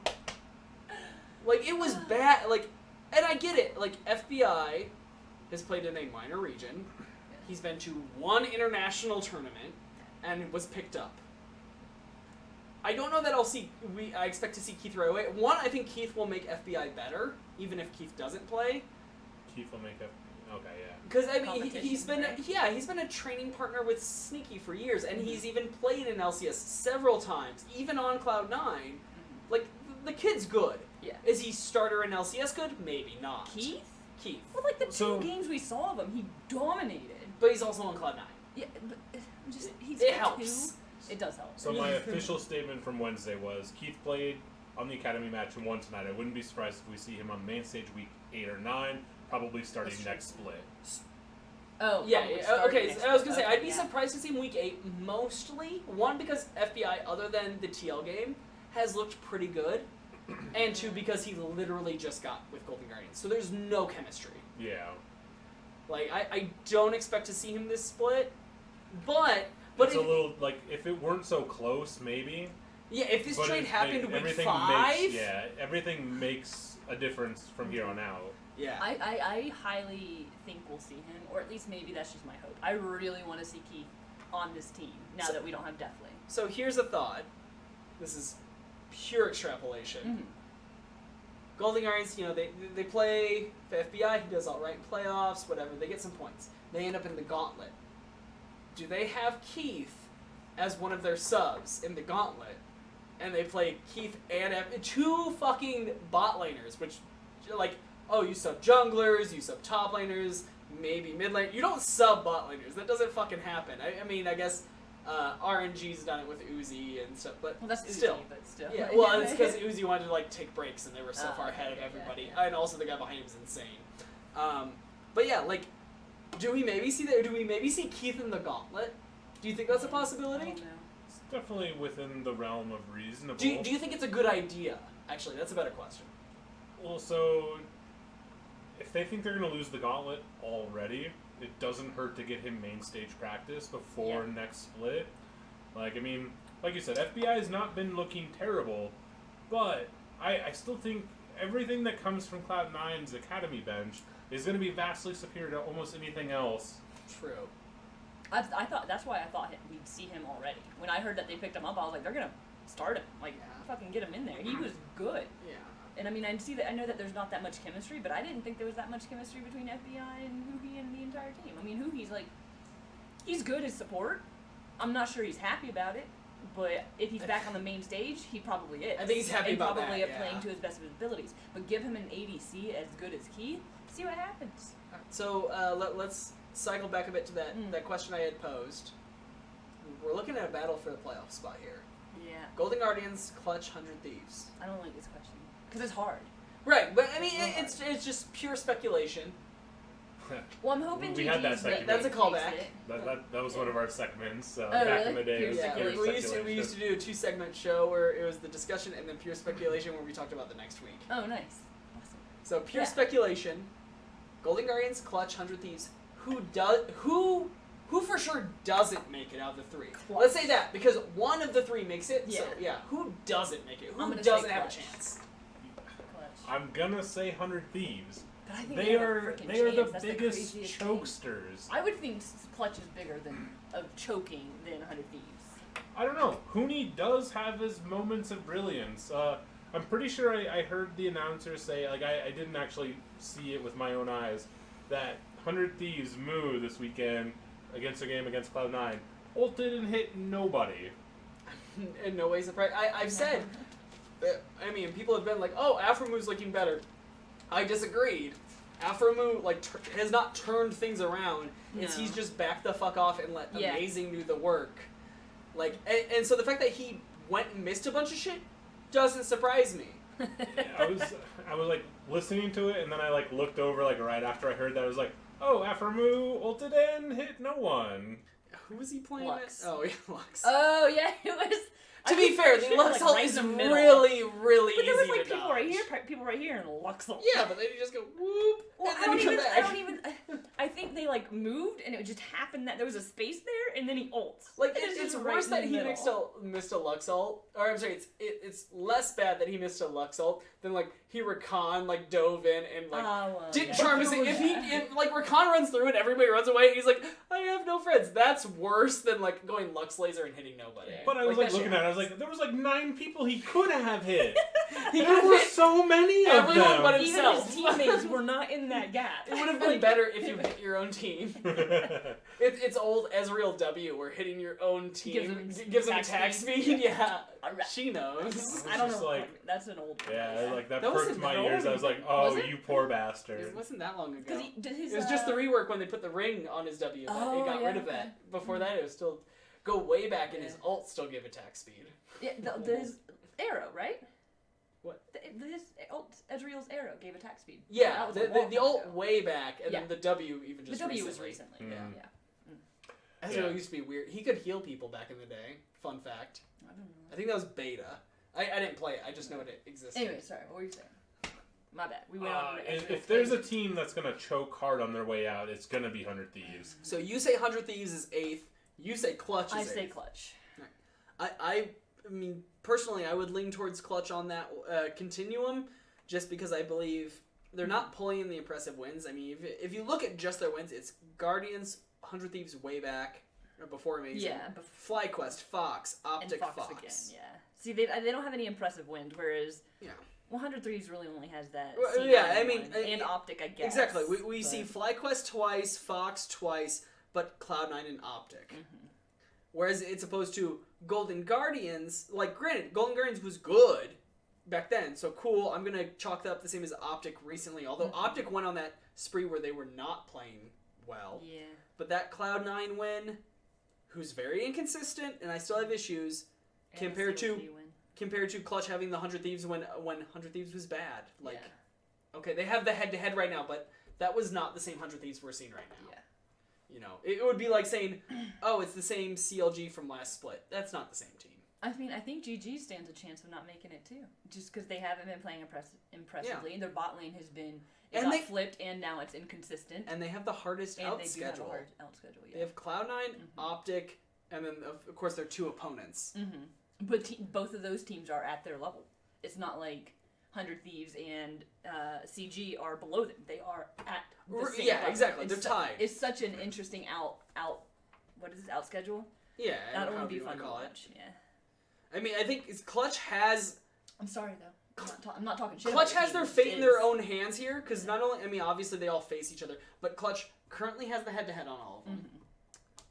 Like, it was bad. Like, and I get it. Like, FBI has played in a minor region. He's been to 1 international tournament and was picked up. I don't know that I expect to see Keith right away. One, I think Keith will make FBI better, even if Keith doesn't play. Keith will make okay, yeah. Because I mean, he's been right? he's been a training partner with Sneaky for years, and he's even played in LCS several times, even on Cloud9. Like, the kid's good. Yeah. Is he starter in LCS good? Maybe not. Keith? Keith. Well, like the 2 games we saw of him, he dominated. But he's also on Cloud9. Yeah, but he's It got helps. 2. It does help. So my official statement from Wednesday was Keith played on the Academy match and won tonight. I wouldn't be surprised if we see him on main stage week 8 or 9, probably starting next split. Oh, Yeah, probably yeah, starting okay, next so I was week. gonna say, Okay, I'd be surprised to see him week 8, mostly. One, because FBI, other than the TL game, has looked pretty good. And 2, because he literally just got with Golden Guardians. So there's no chemistry. Yeah. Like, I don't expect to see him this split. But It's a little, like, if it weren't so close, maybe. Yeah, if this But trade happened week everything 5... everything makes a difference from here on out. Yeah. I highly think we'll see him, or at least maybe that's just my hope. I really want to see Keith on this team, now that we don't have Deathlane. So here's a thought. This is pure extrapolation. Mm-hmm. Golden Guardians, they play for FBI, he does alright in playoffs, whatever, they get some points. They end up in the gauntlet. Do they have Keith as one of their subs in the gauntlet? And they play Keith and 2 fucking bot laners, which, like, oh, you sub junglers, you sub top laners, maybe mid lane. You don't sub bot laners. That doesn't fucking happen. I mean, I guess RNG's done it with Uzi and stuff, but Well, that's still. Uzi, but still. Yeah, well, it's because Uzi wanted to, like, take breaks, and they were so far ahead of yeah, everybody. yeah. And also the guy behind him is insane. But yeah, like, do we maybe see that? Or do we maybe see Keith in the gauntlet? Do you think that's a I possibility? don't know. It's definitely within the realm of reasonable. Do you think it's a good idea? Actually, that's a better question. Well, so if they think they're going to lose the gauntlet already, it doesn't hurt to get him main stage practice before next split. Like, I mean, like you said, FBI has not been looking terrible, but I still think everything that comes from Cloud9's Academy bench is going to be vastly superior to almost anything else. True. I thought that's why I thought we'd see him already. When I heard that they picked him up, I was like, they're gonna start him, like fucking get him in there. He was good, Yeah. and I mean, I know that there's not that much chemistry, but I didn't think there was that much chemistry between FBI and Huhi and the entire team. I mean, Huhi's like, he's good as support. I'm not sure he's happy about it, but if he's back on the main stage, he probably is. I think he's happy about probably that, playing to his best of his abilities. But give him an ADC as good as Keith, see what happens. So let's cycle back a bit to that question I had posed. We're looking at a battle for the playoff spot here. Yeah, Golden Guardians, Clutch, 100 Thieves. I don't like this question because it's hard. Right, but I mean, it's just pure speculation. Well, I'm hoping We had that GG's segment. That's a takes callback. it. That was one of our segments Oh, back really? in the day. Pure It was Yeah, pure speculation. we used to do a 2-segment show where it was the discussion and then pure speculation where we talked about the next week. Oh, nice. Awesome. So pure Yeah. speculation. Golden Guardians, Clutch, 100 Thieves. Who for sure doesn't make it out of the 3? Clutch. Let's say that because one of the 3 makes it. Yeah. So yeah, who doesn't make it? I'm Who gonna say doesn't have a Clutch. chance? Clutch. I'm gonna say 100 Thieves. But I think They have a are freaking the chance. That's biggest craziest thing. chokesters. I would think Clutch is bigger of choking than 100 Thieves. I don't know. Huni does have his moments of brilliance. I'm pretty sure I heard the announcer say, like, I didn't actually see it with my own eyes, that 100 Thieves Moo this weekend against a game against Cloud9 ulted and hit nobody. In no way surprised. I've said, I mean, people have been like, oh, Afromu's looking better. I disagreed. Afromu has not turned things around. It's No. he's just backed the fuck off and let Yeah. Amazing do the work. Like, and so the fact that he went and missed a bunch of shit doesn't surprise me. I was like listening to it, and then I like looked over like right after I heard that. I was like, oh, Afromu ulted and hit no one. Who was he playing Lux. with? Oh, yeah, Lux. Oh, yeah, it was. To be fair, the Luxalt right is in the middle. really, really But there was easy like to people dodge. right here, people right here, and Luxalt. Yeah, but then you just go whoop, Well, and then you come back. I think they like moved, and it just happened that there was a space there, and then he ults. Like And it's just worse in that the he middle. missed a Luxalt, or I'm sorry, it's less bad that he missed a Luxalt than like he Rakan like dove in and like didn't charm his. If like Rakan runs through and everybody runs away, he's like, I have no friends. That's worse than like going Lux Laser and hitting nobody. But I was like that looking shit at it, I was like, there was like 9 people he could have hit. He There could were hit so many of everyone them. but Even himself. his teammates were not in that gap. It would have been better if you hit your own team. It's old Ezreal W where hitting your own team gives them attack speed. Yeah, she knows. I don't just know. like- That's an old. Yeah, like that That was perked a my no. ears. I was like, oh, Was it? you poor It bastard. wasn't that long ago. His, It was just the rework when they put the ring on his W. Oh, It got yeah, rid of okay. that. Before that, it was still go way back, and his Yeah. ult still gave attack speed. Yeah, his arrow, right? What? His ult, Ezreal's arrow gave attack speed. Yeah, That was a the long ult ago. way back, and Yeah. then the W even The just W recently. was recently. Mm. Yeah. Ezreal Yeah. used to be weird. He could heal people back in the day. Fun fact. I don't know. I think that was beta. I didn't play it. I just know it existed. Anyway, sorry. What were you saying? My bad. We went on. to If there's a team that's gonna choke hard on their way out, it's gonna be 100 Thieves. So you say 100 Thieves is 8th. You say Clutch is I 8th. say clutch. I mean, personally, I would lean towards Clutch on that continuum, just because I believe they're not pulling in the impressive wins. I mean, if you look at just their wins, it's Guardians, 100 Thieves way back, or before Amazing, Yeah, FlyQuest, Fox, Optic and Fox again. Yeah. See, they don't have any impressive wins, whereas Yeah. 100 Threes really only has that. Well, C9 yeah, I mean, one, and Optic, I guess. Exactly. We but- see FlyQuest twice, Fox twice, but Cloud9 and Optic. Mhm. Whereas it's opposed to Golden Guardians, like, granted, Golden Guardians was good back then, so cool. I'm going to chalk that up the same as Optic recently, although Optic went on that spree where they were not playing well. Yeah. But that Cloud9 win, who's very inconsistent, and I still have issues, And Compared a to- CLG win. compared to Clutch having the 100 Thieves when 100 Thieves was bad. Like, Yeah. okay, they have the head-to-head right now, but that was not the same 100 Thieves we're seeing right now. Yeah. You know, it would be like saying, oh, it's the same CLG from last split. That's not the same team. I mean, I think GG stands a chance of not making it too, just because they haven't been playing impressively, and their bot lane has been flipped, and now it's inconsistent. And they have the hardest And out they do have a schedule. hard out schedule. They Yeah. have Cloud9, Optic, and then, of course, their 2 opponents. But both of those teams are at their level. It's not like 100 Thieves and CG are below them. They are at the same Yeah, level. exactly. It's They're tied. It's such an interesting what is this, out schedule? Yeah, That would however be you fun wanna to call it. watch. Yeah. I mean, I think Clutch has I'm sorry though. I'm not talking shit. Clutch about has the their team. fate It in their is. own hands here, because not only, I mean, obviously they all face each other, but Clutch currently has the head-to-head on all of them.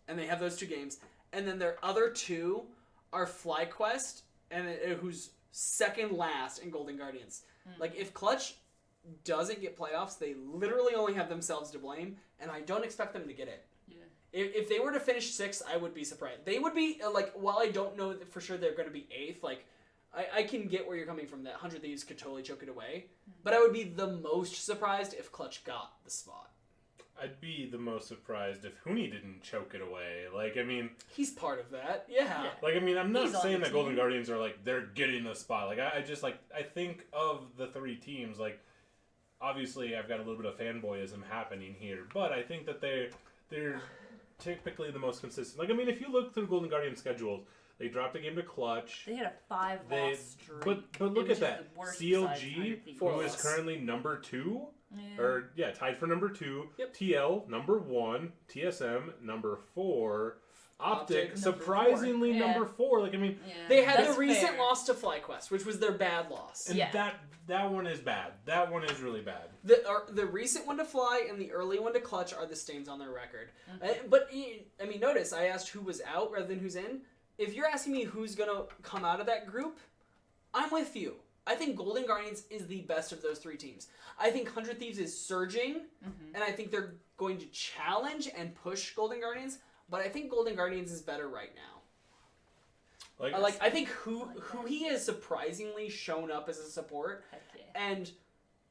And they have those 2 games. And then their other 2 are FlyQuest, and who's second last in Golden Guardians. Like, if Clutch doesn't get playoffs, they literally only have themselves to blame, and I don't expect them to get it. Yeah. If they were to finish 6th, I would be surprised. They would be, like, while I don't know for sure they're going to be 8th, like, I can get where you're coming from, that 100 Thieves could totally choke it away. But I would be the most surprised if Clutch got the spot. I'd be the most surprised if Huni didn't choke it away. Like, I mean... He's part of that, yeah. Like, I mean, I'm not He's on saying the that Golden team. Guardians are, like, they're getting the spot. Like, I just, like, I think of the 3 teams, like, obviously I've got a little bit of fanboyism happening here, but I think that they're typically the most consistent. Like, I mean, if you look through Golden Guardian schedules, they dropped a game to Clutch. They had a 5 They, loss streak. but look It was at that. just the worst besides CLG, 100 Thieves. Four who is loss. currently number 2, Yeah. or tied for number 2. Yep. TL number 1, TSM number 4, Optic Optic, surprisingly number 4. number 4. Like, I mean, Yeah. They had That's the recent fair. loss to FlyQuest, which was their bad loss. and Yeah. that one is bad. That one is really bad. The recent one to Fly and the early one to Clutch are the stains on their record. But, I mean, notice I asked who was out rather than who's in. If you're asking me who's going to come out of that group, I'm with you. I think Golden Guardians is the best of those 3 teams. I think 100 Thieves is surging, and I think they're going to challenge and push Golden Guardians, but I think Golden Guardians is better right now. I think who he has surprisingly shown up as a support, Heck yeah. and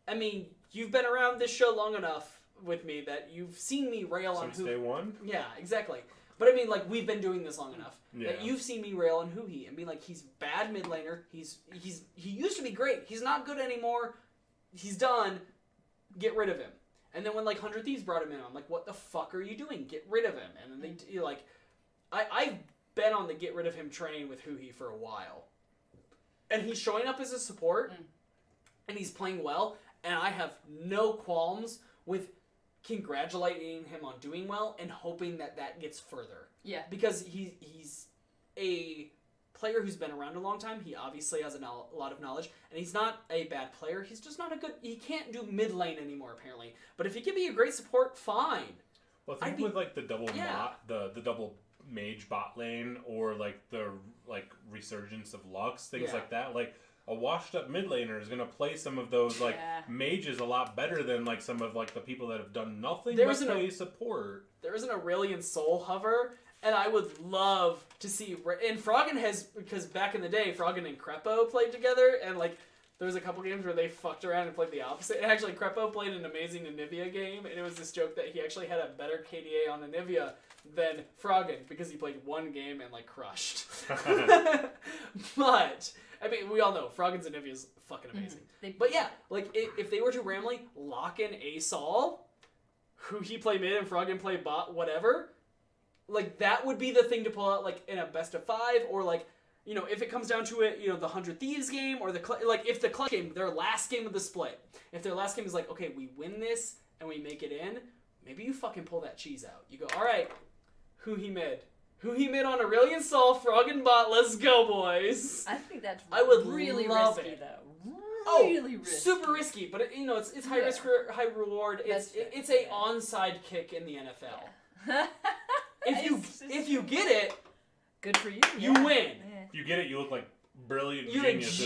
I mean, you've been around this show long enough with me that you've seen me rail on Since who. day one. Yeah, exactly. But I mean, like, we've been doing this long enough. Yeah. That you've seen me rail on Huhi and be like, he's bad mid laner. He used to be great. He's not good anymore. He's done. Get rid of him. And then when, like, 100 Thieves brought him in, I'm like, what the fuck are you doing? Get rid of him. And then they, like, I've been on the get rid of him train with Huhi for a while. And he's showing up as a support, and he's playing well, and I have no qualms with congratulating him on doing well and hoping that that gets further. Yeah. Because he's a player who's been around a long time. He obviously has a lot of knowledge, and he's not a bad player. He's just not a good... He can't do mid lane anymore, apparently. But if he can be a great support, fine. Well, I think with, like, the double the double mage bot lane, or, like, the, like, resurgence of Lux, things like that, like... A washed-up mid laner is going to play some of those, like, mages a lot better than, like, some of, like, the people that have done nothing but play support. There is an Aurelion Soul Hover, and I would love to see... And Froggen has... Because back in the day, Froggen and Crepo played together, and, like, there was a couple games where they fucked around and played the opposite. And actually, Crepo played an amazing Anivia game, and it was this joke that he actually had a better KDA on Anivia than Froggen, because he played one game and, like, crushed. But... I mean, we all know Froggen's Anivia is fucking amazing. But yeah, like, if they were to randomly lock in a Sol, who he play mid and Froggen play bot, whatever, like, that would be the thing to pull out, like, in a best of 5, or, like, you know, if it comes down to it, you know, the 100 Thieves game, or like, if the clutch game, their last game of the split, if their last game is like, okay, we win this, and we make it in, maybe you fucking pull that cheese out. You go, alright, who he mid? Who he mid on Aurelion Sol, Froggen bot, let's go, boys. I think that's really love risky, it though. Really risky. Super risky, but you know, it's high risk, high reward. It's a onside kick in the NFL. Yeah. If you get it, good for you. You win. Yeah. If you get it, you look like brilliant You're geniuses.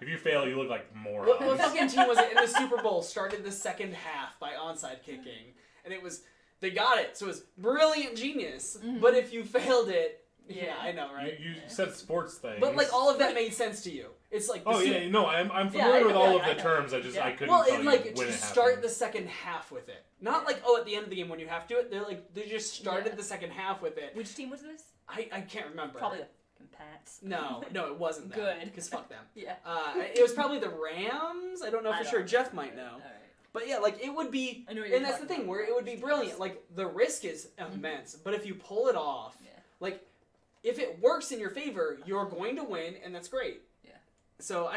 If you fail, you look like morons. What fucking team was it in the Super Bowl? Started the second half by onside kicking, and it was. They got it, so it was brilliant genius. Mm-hmm. But if you failed it, I know, right? You said sports things. But, like, all of that made sense to you. It's like... I'm familiar with all of the terms. I couldn't tell you when it happened. Start the second half with it. Not like, at the end of the game when you have to do it. They just started the second half with it. Which team was this? I can't remember. Probably the Pats. No, it wasn't them. Good. Because fuck them. Yeah. It was probably the Rams. I don't know for sure. Jeff might know. All right. But yeah, like, it would be, and that's the thing, where it would be brilliant. Like, the risk is immense, but if you pull it off, like, if it works in your favor, you're going to win, and that's great. Yeah. So,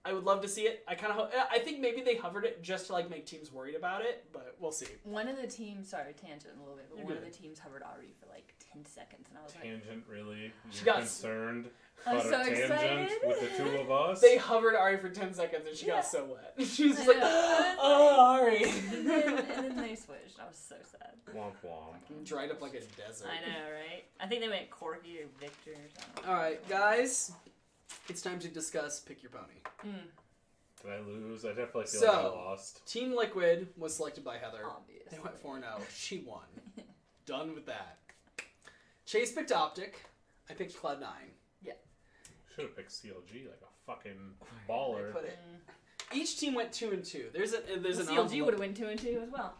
I would love to see it. I think maybe they hovered it just to, like, make teams worried about it, but we'll see. One of the teams, sorry, tangent a little bit, but one of the teams hovered Ari for, like, 10 seconds, and I was tangent, really? She You're got concerned I'm about so a tangent excited. with the two of us? They hovered Ari for 10 seconds, and she got so wet. She was just like, oh, Ari. and then they switched. I was so sad. Womp womp. Dried up like a desert. I know, right? I think they went Corky or Victor or something. Alright, guys. It's time to discuss Pick Your Pony. Did I lose? I definitely feel like I lost. Team Liquid was selected by Heather. Obviously. They went 4-0. She won. Done with that. Chase picked Optic. I picked Cloud9. Yeah. Should have picked CLG like a fucking baller. Each team went 2-2. There's an CLG would have went 2-2 as well.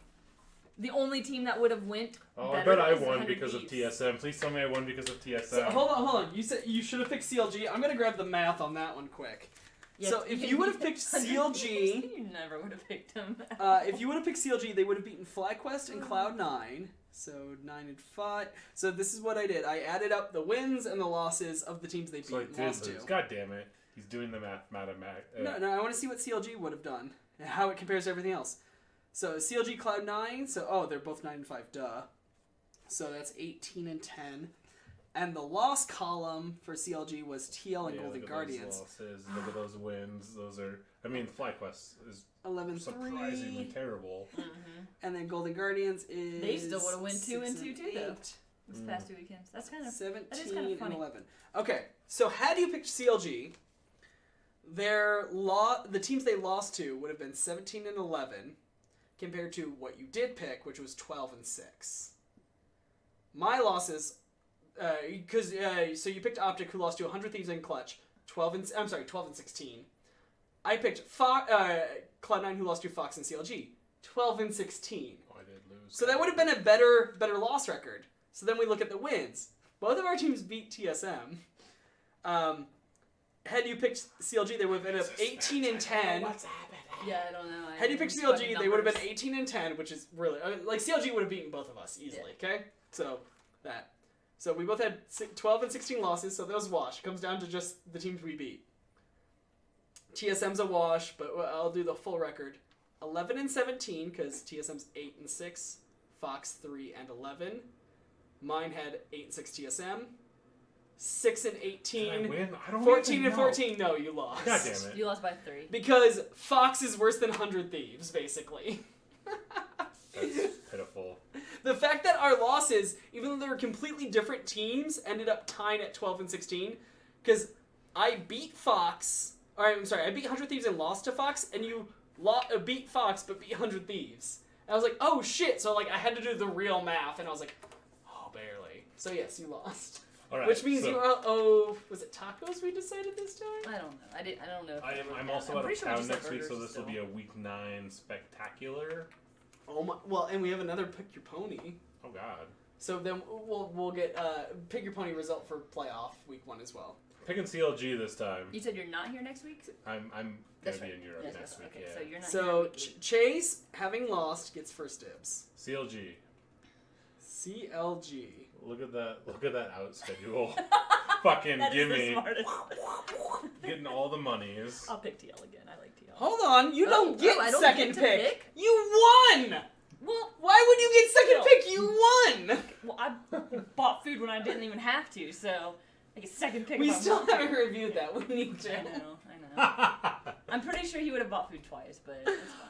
The only team that would have went. Oh, I bet I won because of TSM. Please tell me I won because of TSM. So, hold on. You said you should have picked CLG. I'm gonna grab the math on that one quick. Yeah, so if you would have picked CLG, you never would have picked him. If you would have picked CLG, they would have beaten FlyQuest and Cloud9. So 9-5. So this is what I did. I added up the wins and the losses of the teams they beat and lost to. God damn it! He's doing the math. No, I want to see what CLG would have done and how it compares to everything else. So CLG Cloud9. So they're both 9-5. Duh. So that's 18-10. And the loss column for CLG was TL and Golden Guardians. Look at those wins. Those are. I mean, FlyQuest is 11-3. Surprisingly terrible. Mm-hmm. And then Golden Guardians is. They still would have went 2-2 too, though. This past 2 weekends. That's kind of 17 and 11. Okay, so had you picked CLG, the teams they lost to would have been 17 and 11, compared to what you did pick, which was 12 and 6. My losses. So you picked Optic, who lost to 100 Thieves in Clutch, 12 and 16. I picked Cloud9, who lost to Fox and CLG, 12 and 16. Oh, I did lose. So that would have been a better loss record. So then we look at the wins. Both of our teams beat TSM. Had you picked CLG, they would have ended up 18 and 10. What's happening? Yeah, I don't know. Had you picked CLG, they would have been 18 and 10, which is really like CLG would have beaten both of us easily. Okay, so that. So we both had 12 and 16 losses, so that was wash. It comes down to just the teams we beat. TSM's a wash, but I'll do the full record. 11 and 17 because TSM's 8 and 6, Fox 3 and 11. Mine had 8 and 6 TSM. 6 and 18. Did I win? I don't 14 even and know. 14. No, you lost. God damn it. You lost by 3. Because Fox is worse than 100 Thieves, basically. That's pitiful. The fact that our losses, even though they were completely different teams, ended up tying at 12 and 16, because I beat Fox, or I'm sorry, I beat 100 Thieves and lost to Fox, and you beat Fox but beat 100 Thieves. And I was like, oh shit, so like I had to do the real math, and I was like, oh, barely. So yes, you lost. All right, Which means so you owe, was it tacos we decided this time? I don't know. I don't know. If I'm also out pretty of sure we town just said next week, so burgers this will still. be a week 9 spectacular. Oh my, well, and we have another Pick Your Pony. Oh god. So then we'll get Pick Your Pony result for playoff week 1 as well. Picking CLG this time. You said you're not here next week? I'm gonna That's be right. in Europe Yes, next yes, week. okay, Yeah. so you're not So here. Week Chase, having lost, gets first dibs. CLG. CLG. Look at that out schedule. Fucking That is the gimme. smartest. Getting all the monies. I'll pick TL again. I like TL. Hold on, you don't get I don't second get to pick. pick? You won! Well, Why would you get second Still. pick? You won! well, I bought food when I didn't even have to, so I get second pick. We if I still want to. haven't reviewed that. We need to. I know. I'm pretty sure he would have bought food twice, but it's fine.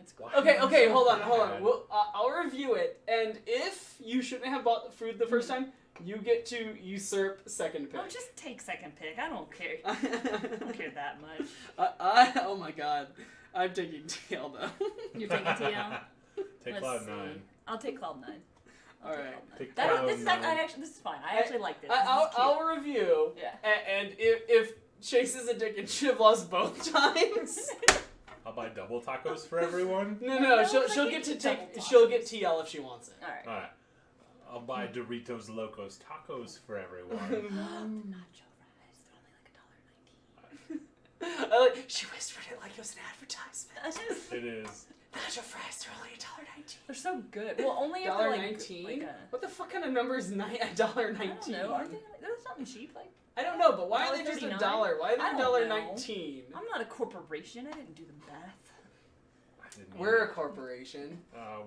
It's cool. Okay, hold on. bad. I'll review it, and if you shouldn't have bought the food the first time, you get to usurp second pick. No, just take second pick. I don't care. I don't care that much. Oh my god. I'm taking TL though. You're taking TL? Take Let's Cloud see. 9. I'll take Cloud 9. I'll take Alright. Cloud 9. Take That, Cloud this, is, 9. this is fine. I actually like this. I'll review. Yeah. And if Chase is a dick and should have lost both times. I'll buy double tacos for everyone. No, No, she'll I get think to take. double She'll tacos. get TL if she wants it. Alright. Alright. I'll buy Doritos Locos Tacos for everyone. Nacho fries. They're only like $1.19. She whispered it like it was an advertisement. It is. Nacho fries are only $1.19. They're so good. Well, only if they're like $1.19? like What the fuck kind of number is $1.19? I don't know. Aren't they? There's something cheap. Like I don't know, but why are they just $1.39? $1? Why I are don't they know. $1.19? I'm not a corporation. I didn't do the math. I didn't We're a either. corporation.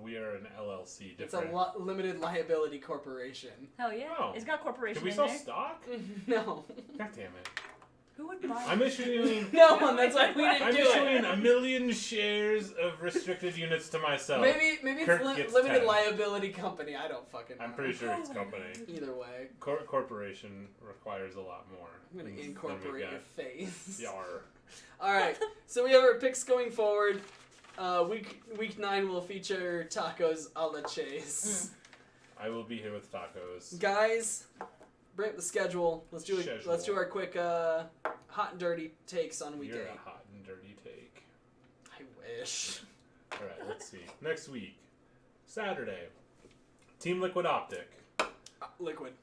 We are an LLC. It's a Different. limited liability corporation. Hell yeah. Oh. It's got corporation Can we in sell there. stock? No. God damn it. Who would buy? I'm issuing. No one. That's why we didn't I'm do issuing it. 1 million shares of restricted units to myself. Maybe it's Kirk gets limited 10. liability company. I don't fucking know. I'm pretty sure it's company. Either way, Corporation requires a lot more. I'm gonna than we've incorporate got. your face. Yar. All right. So we have our picks going forward. Week 9 will feature tacos a la Chase. I will be here with tacos. Guys, bring up the schedule. Let's do Schedule. let's do our quick hot and dirty takes on week You're 8. a hot and dirty take. I wish. Alright, let's see. Next week. Saturday. Team Liquid Optic. Liquid.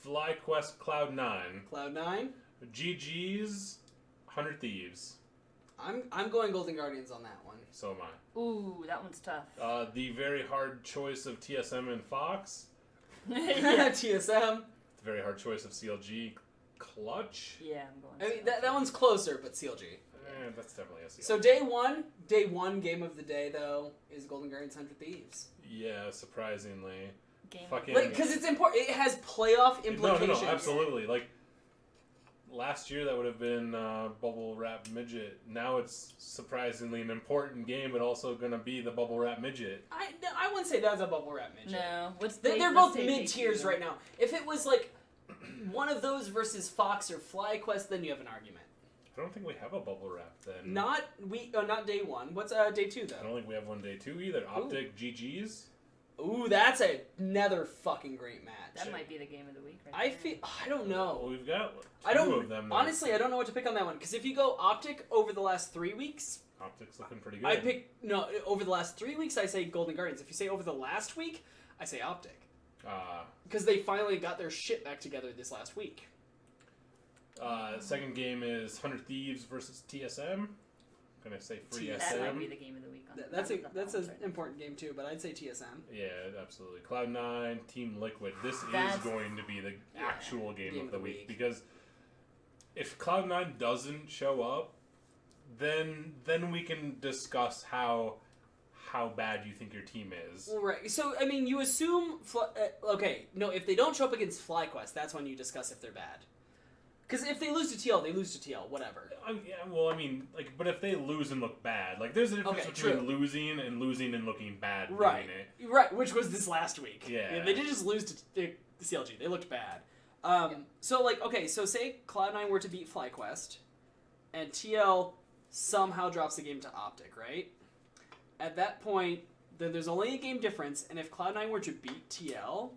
FlyQuest Cloud 9. Cloud 9. GG's 100 Thieves. I'm going Golden Guardians on that one. So am I. Ooh, that one's tough. The very hard choice of TSM and Fox. yeah. TSM. The very hard choice of CLG. Clutch. Yeah, I'm going. I mean that one's closer, but CLG. That's definitely a CLG. So day one game of the day though is Golden Guardians 100 Thieves. Yeah, surprisingly. Game Fucking. Like, because it's important. It has playoff implications. No, absolutely. Like, last year that would have been Bubble Wrap Midget. Now it's surprisingly an important game, but also going to be the Bubble Wrap Midget. I wouldn't say that's a bubble wrap midget. No, what's They're both mid tiers right now. If it was like one of those versus Fox or FlyQuest, then you have an argument. I don't think we have a Bubble Wrap then. Not day one. What's day 2 I though? don't think we have one day 2 either. Optic GG's. Ooh, that's another fucking great match. That might be the game of the week, right? I there. feel I don't know. Well, we've got two I don't of them. honestly. I don't know what to pick on that one because if you go Optic over the last 3 weeks, Optic's looking pretty good. I pick over the last 3 weeks. I say Golden Guardians. If you say over the last week, I say Optic. Because they finally got their shit back together this last week. Second game is 100 Thieves versus TSM. I'm gonna say free TSM. SM. That might be the game of the week. That's an important game too, but I'd say TSM. Yeah, absolutely. Cloud9, Team Liquid. This is going to be the actual game of the week because if Cloud9 doesn't show up, then we can discuss how bad you think your team is. Right. So I mean, you assume if they don't show up against FlyQuest, that's when you discuss if they're bad. Because if they lose to TL, they lose to TL, whatever. But if they lose and look bad, there's a difference between losing and looking bad. Right. Right, which was this last week. Yeah. They didn't just lose to the CLG. They looked bad. So say Cloud9 were to beat FlyQuest, and TL somehow drops the game to Optic, right? At that point, then there's only a game difference, and if Cloud9 were to beat TL,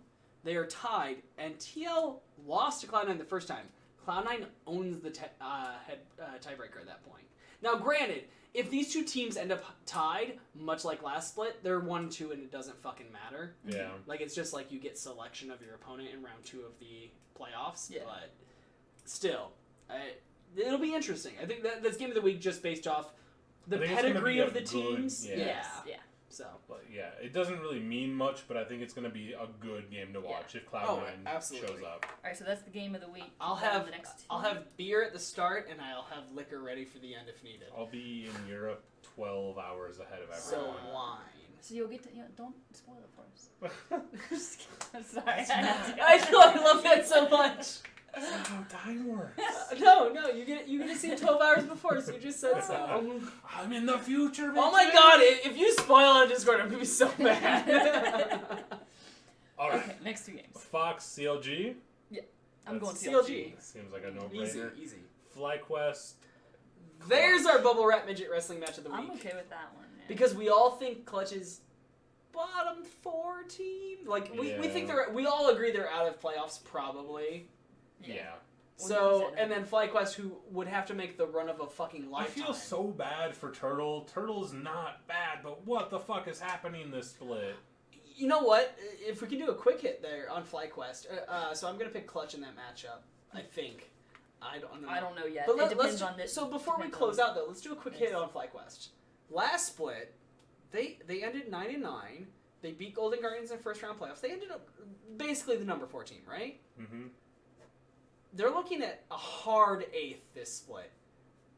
they are tied, and TL lost to Cloud9 the first time. Cloud9 owns the tiebreaker at that point. Now, granted, if these two teams end up tied, much like last split, they're 1-2 and it doesn't fucking matter. Yeah. It's just you get selection of your opponent in round 2 of the playoffs. Yeah. But still, it'll be interesting. I think that's game of the week just based off the pedigree of the teams. Yeah. So. But yeah, it doesn't really mean much, but I think it's going to be a good game to watch if Cloud9 shows up. Alright, so that's the game of the week. I'll have the next I'll have beer at the start, and I'll have liquor ready for the end if needed. I'll be in Europe 12 hours ahead of So everyone. wine. So you'll get to don't spoil it for us. I'm sorry. I love that so much. That's not how time works. No, you get to see it 12 hours before, so you just said so. I'm in the future, bitches. Oh my god, if you spoil on Discord, I'm gonna be so mad. Alright. Okay, next two games. Fox, CLG. I'm going CLG. Seems like a no-brainer. Easy. FlyQuest. There's our Bubble Wrap Midget Wrestling match of the week. I'm okay with that one. Yeah. Because we all think Clutch is bottom 4 team. We think we all agree they're out of playoffs, probably. Yeah. So, and then FlyQuest, who would have to make the run of a fucking lifetime. I feel so bad for Turtle. Turtle's not bad, but what the fuck is happening this split? You know what? If we can do a quick hit there on FlyQuest, so I'm gonna pick Clutch in that matchup. I think. I don't know. I don't know yet. But it depends on this. So before we close out, though, let's do a quick hit on FlyQuest. Last split, they ended 9-9. They beat Golden Guardians in first round playoffs. They ended up basically the number 4 team, right? Mm-hmm. They're looking at a hard 8th this split.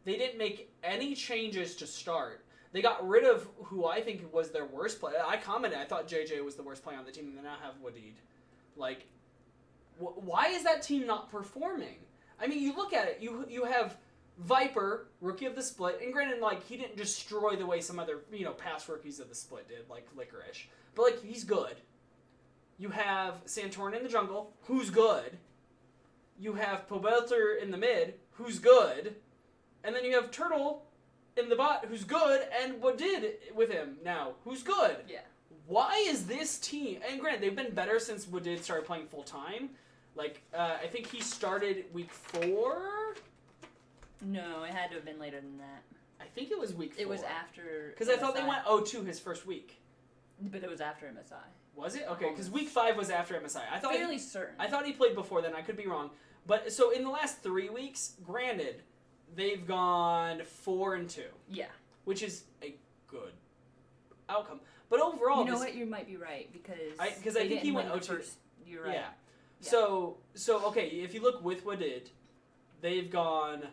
They didn't make any changes to start. They got rid of who I think was their worst player. I commented, I thought JJ was the worst player on the team, and they now have Wadid. Why is that team not performing? I mean, you look at it, you have Viper, rookie of the split, and granted, he didn't destroy the way some other, past rookies of the split did, like Licorice. But, he's good. You have Santorin in the jungle, who's good. You have Pobelter in the mid, who's good. And then you have Turtle in the bot, who's good, and Wadid with him now, who's good. Yeah. Why is this team... And granted, they've been better since Wadid started playing full-time. I think he started week 4? No, it had to have been later than that. I think it was week 4. It was after... Because I thought they went 0-2 his first week. But it was after MSI. Was it? Okay, because week 5 was after MSI. Fairly certain. I thought he played before then. I could be wrong. But, so in the last 3 weeks, granted, they've gone 4-2. Yeah. Which is a good outcome. But overall... You know what? You might be right, because I think he went 0-2. You're right. Yeah. So okay, if you look with Wadid, they've gone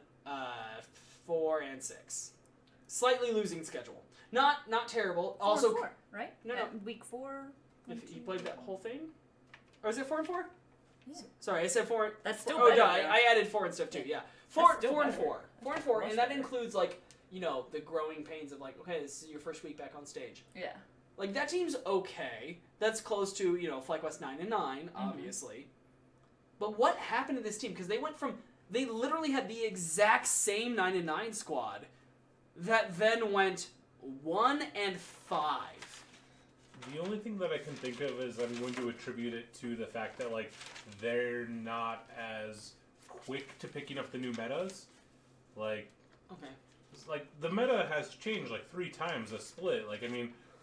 4-6. Slightly losing schedule. Not terrible. 4-4, right? No. Week 4. If he played that whole thing, or is it 4-4? Yeah. Sorry, I said 4. That's still better. better. I added 4 and stuff too. Yeah, 4 and 4. 4 and 4, and that includes the growing pains of okay, this is your first week back on stage. Yeah. That team's okay. That's close to FlyQuest 9-9, obviously. But what happened to this team? Because they literally had the exact same 9-9 squad that then went 1-5. The only thing that I can think of is I'm going to attribute it to the fact that they're not as quick to picking up the new metas. Okay. The meta has changed 3 times a split.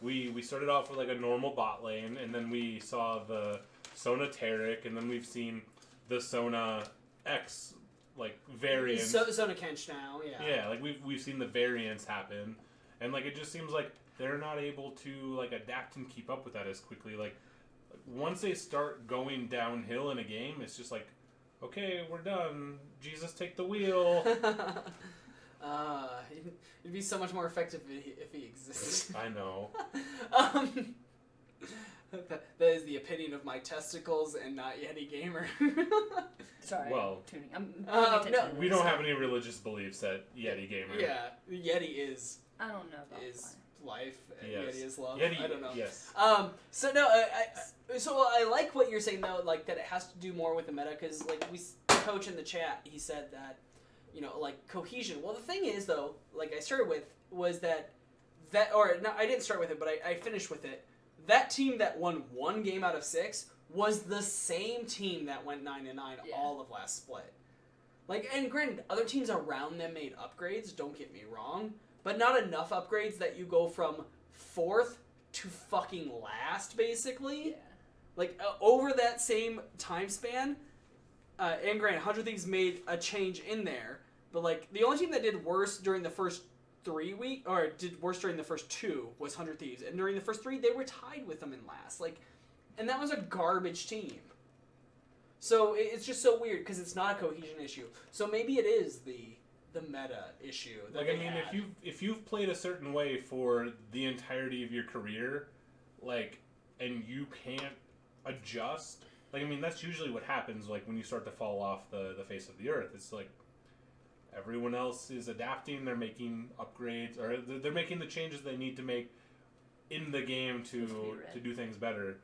We started off with a normal bot lane, and then we saw the Sona Taric, and then we've seen the Sona X like variants. Sona Kench now, yeah. Yeah, like we've seen the variants happen, and like it just seems like they're not able to like adapt and keep up with that as quickly. Like once they start going downhill in a game, it's just like, okay, we're done. Jesus, take the wheel. It'd be so much more effective if he existed. I know. That is the opinion of my testicles and not YetiGamer. Sorry. Well, tuning. I'm paying no, attention. We don't have any religious beliefs at YetiGamer. Yeah, Yeti is I don't know about life. Yes. Yeti is love. Yeti, I don't know. Yes. So no, I like what you're saying though, like that it has to do more with the meta because like coach in the chat, he said that like cohesion. Well, the thing is though, like I started with was that or no, I didn't start with it, but I finished with it. That team that won 1 game out of 6 was the same team that went 9-9 all of last split. Like, and granted, other teams around them made upgrades. Don't get me wrong. But not enough upgrades that you go from 4th to fucking last, basically. Yeah. Like, over that same time span, and granted, 100 Thieves made a change in there, but, like, the only team that did worse during the first 3 weeks, or did worse during the first 2, was 100 Thieves. And during the first 3, they were tied with them in last. Like, and that was a garbage team. So, it's just so weird, because it's not a cohesion issue. So, maybe it is the meta issue. Like, I mean, if you've played a certain way for the entirety of your career, like, and you can't adjust, like, I mean, that's usually what happens, like, when you start to fall off the face of the earth. It's like, everyone else is adapting, they're making upgrades, or they're making the changes they need to make in the game to do things better.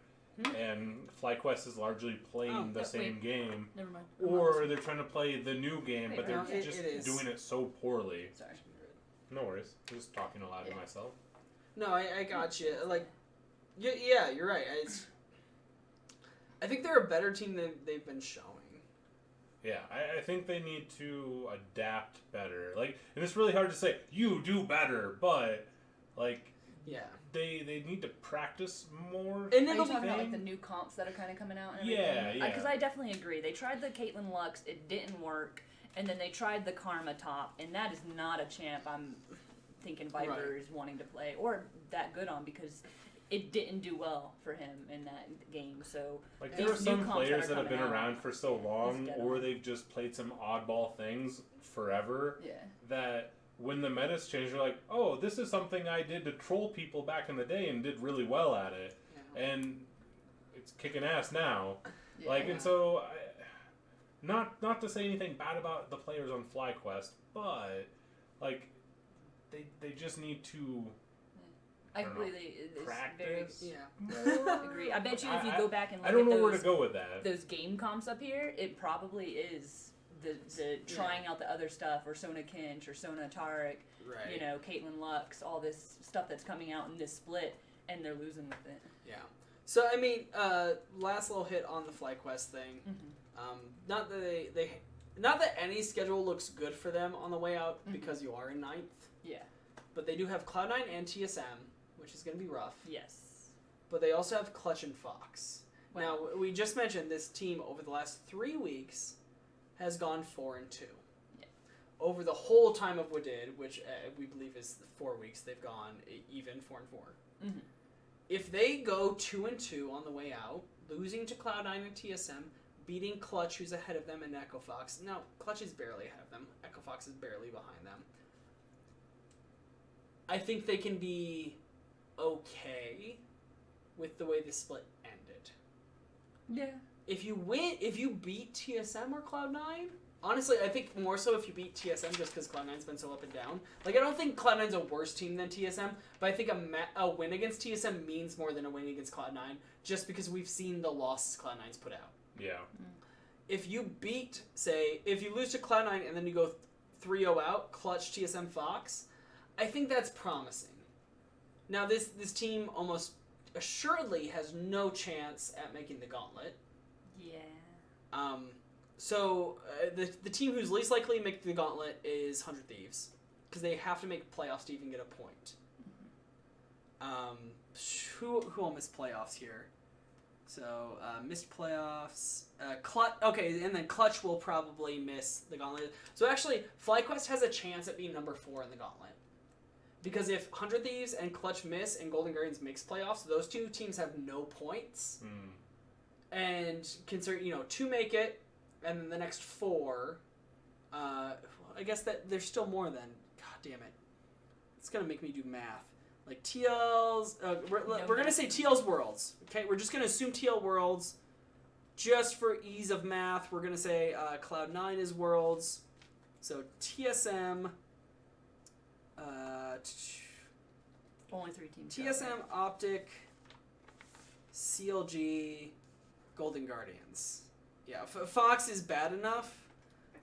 And FlyQuest is largely playing the same game. Never mind. Or they're trying to play the new game, but they're just doing it so poorly. Sorry. No worries. I'm just talking aloud to myself. No, I got you. Like, yeah, you're right. I think they're a better team than they've been showing. Yeah, I think they need to adapt better. Like, and it's really hard to say, you do better, but, like... Yeah. They need to practice more. And then talking about like the new comps that are kind of coming out. And yeah. Because I definitely agree. They tried the Caitlyn Lux, it didn't work, and then they tried the Karma top, and that is not a champ I'm thinking Viper is wanting to play or that good on because it didn't do well for him in that game. So like there are some players that have been around for so long, or they've just played some oddball things forever. Yeah. That. When the meta's changed, you're like, oh, this is something I did to troll people back in the day and did really well at it. Yeah. And it's kicking ass now. Yeah. Like, and so, not to say anything bad about the players on FlyQuest, but, like, they just need to... I agree. Practice. I agree. I bet you if you go back and look I don't know at where to go with that. Those game comps up here, it probably is... The trying out the other stuff, or Sona Kench, or Sona Taric, Caitlyn Lux, all this stuff that's coming out in this split, and they're losing with it. Yeah. So, I mean, last little hit on the FlyQuest thing. Mm-hmm. Not that any schedule looks good for them on the way out, because you are in 9th. Yeah. But they do have Cloud9 and TSM, which is going to be rough. Yes. But they also have Clutch and Fox. Wow. Now, we just mentioned this team over the last 3 weeks has gone 4-2. Yeah. Over the whole time of Wadid, which we believe is 4 weeks, they've gone even 4-4. Mm-hmm. If they go 2-2 on the way out, losing to Cloud9 and TSM, beating Clutch, who's ahead of them, and Echo Fox. Now, Clutch is barely ahead of them. Echo Fox is barely behind them. I think they can be okay with the way the split ended. Yeah. If you beat TSM or Cloud9, honestly, I think more so if you beat TSM just because Cloud9's been so up and down. Like, I don't think Cloud9's a worse team than TSM, but I think a win against TSM means more than a win against Cloud9 just because we've seen the losses Cloud9's put out. Yeah. If you if you lose to Cloud9 and then you go 3-0 out, Clutch, TSM, Fox, I think that's promising. Now, this team almost assuredly has no chance at making the gauntlet. Yeah. So the team who's least likely to make the gauntlet is 100 Thieves because they have to make playoffs to even get a point. Who almost playoffs here? So, missed playoffs. Clutch. Okay, and then Clutch will probably miss the Gauntlet. So actually, FlyQuest has a chance at being number 4 in the Gauntlet. Because if 100 Thieves and Clutch miss and Golden Guardians makes playoffs, those two teams have no points. And consider, 2 make it, and then the next 4. I guess that there's still more than. God damn it. It's going to make me do math. Like TL's, we're going to say TL's Worlds. Okay, we're just going to assume TL Worlds. Just for ease of math, we're going to say Cloud9 is Worlds. So TSM. Only 3 teams. TSM, Optic, CLG, Golden Guardians. Yeah, Fox is bad enough.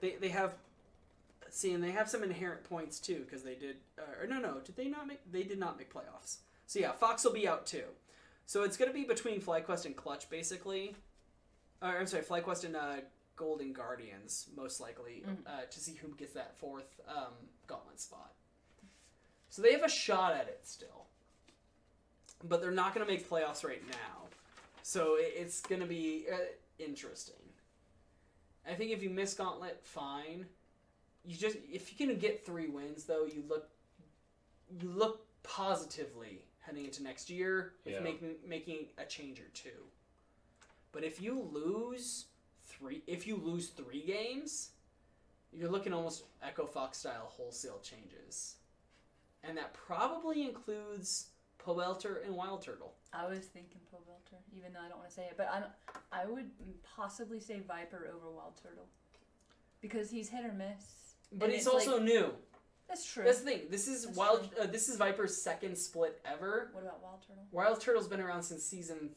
They have. See, and they have some inherent points too, because they did. Did they not make? They did not make playoffs. So yeah, Fox will be out too. So it's going to be between FlyQuest and Clutch, basically. I'm sorry, FlyQuest and Golden Guardians, most likely, to see who gets that 4th Gauntlet spot. So they have a shot at it still, but they're not going to make playoffs right now. So it's going to be interesting. I think if you miss Gauntlet, fine. If you can get 3 wins though, you look positively heading into next year with making a change or 2. But if you lose 3 games, you're looking almost Echo Fox style wholesale changes, and that probably includes Pobelter and Wild Turtle. I was thinking Pobelter, even though I don't want to say it, but I would possibly say Viper over Wild Turtle because he's hit or miss. But he's also new. That's true. That's the thing. This is this is Viper's 2nd split ever. What about Wild Turtle? Wild Turtle's been around since season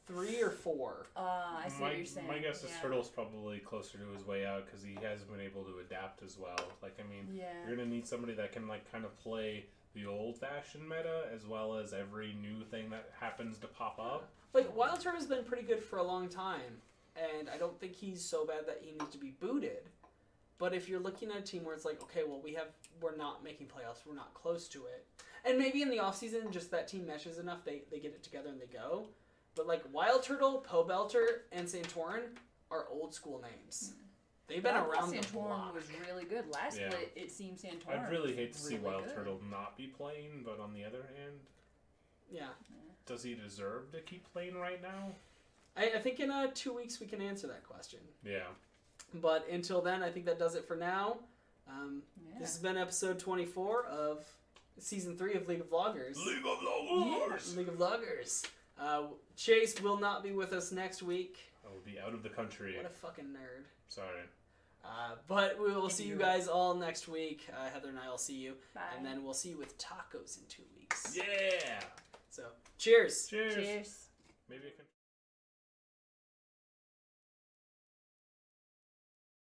3 or 4. I see what you're saying. My guess is Turtle's probably closer to his way out because he has been able to adapt as well. You're gonna need somebody that can kind of play the old-fashioned meta as well as every new thing that happens to pop up. Wild Turtle's been pretty good for a long time, and I don't think he's so bad that he needs to be booted. But if you're looking at a team where it's okay, well, we're not making playoffs, we're not close to it. And maybe in the offseason, just that team meshes enough, they get it together and they go. But Wild Turtle, Pobelter, and Santorin are old school names. They've been around the block. Santorin was really good. Last split, it seemed Santorin. I'd really hate to see Wild good. Turtle not be playing, but on the other hand, does he deserve to keep playing right now? I think in 2 weeks we can answer that question. Yeah. But until then, I think that does it for now. This has been episode 24 of season 3 of League of Vloggers. League of Vloggers! League of Vloggers. Chase will not be with us next week. I will be out of the country. What a fucking nerd. Sorry. But we will see you guys all next week. Heather and I will see you. Bye. And then we'll see you with tacos in 2 weeks. Yeah! So, cheers. Cheers. Cheers. Maybe I can...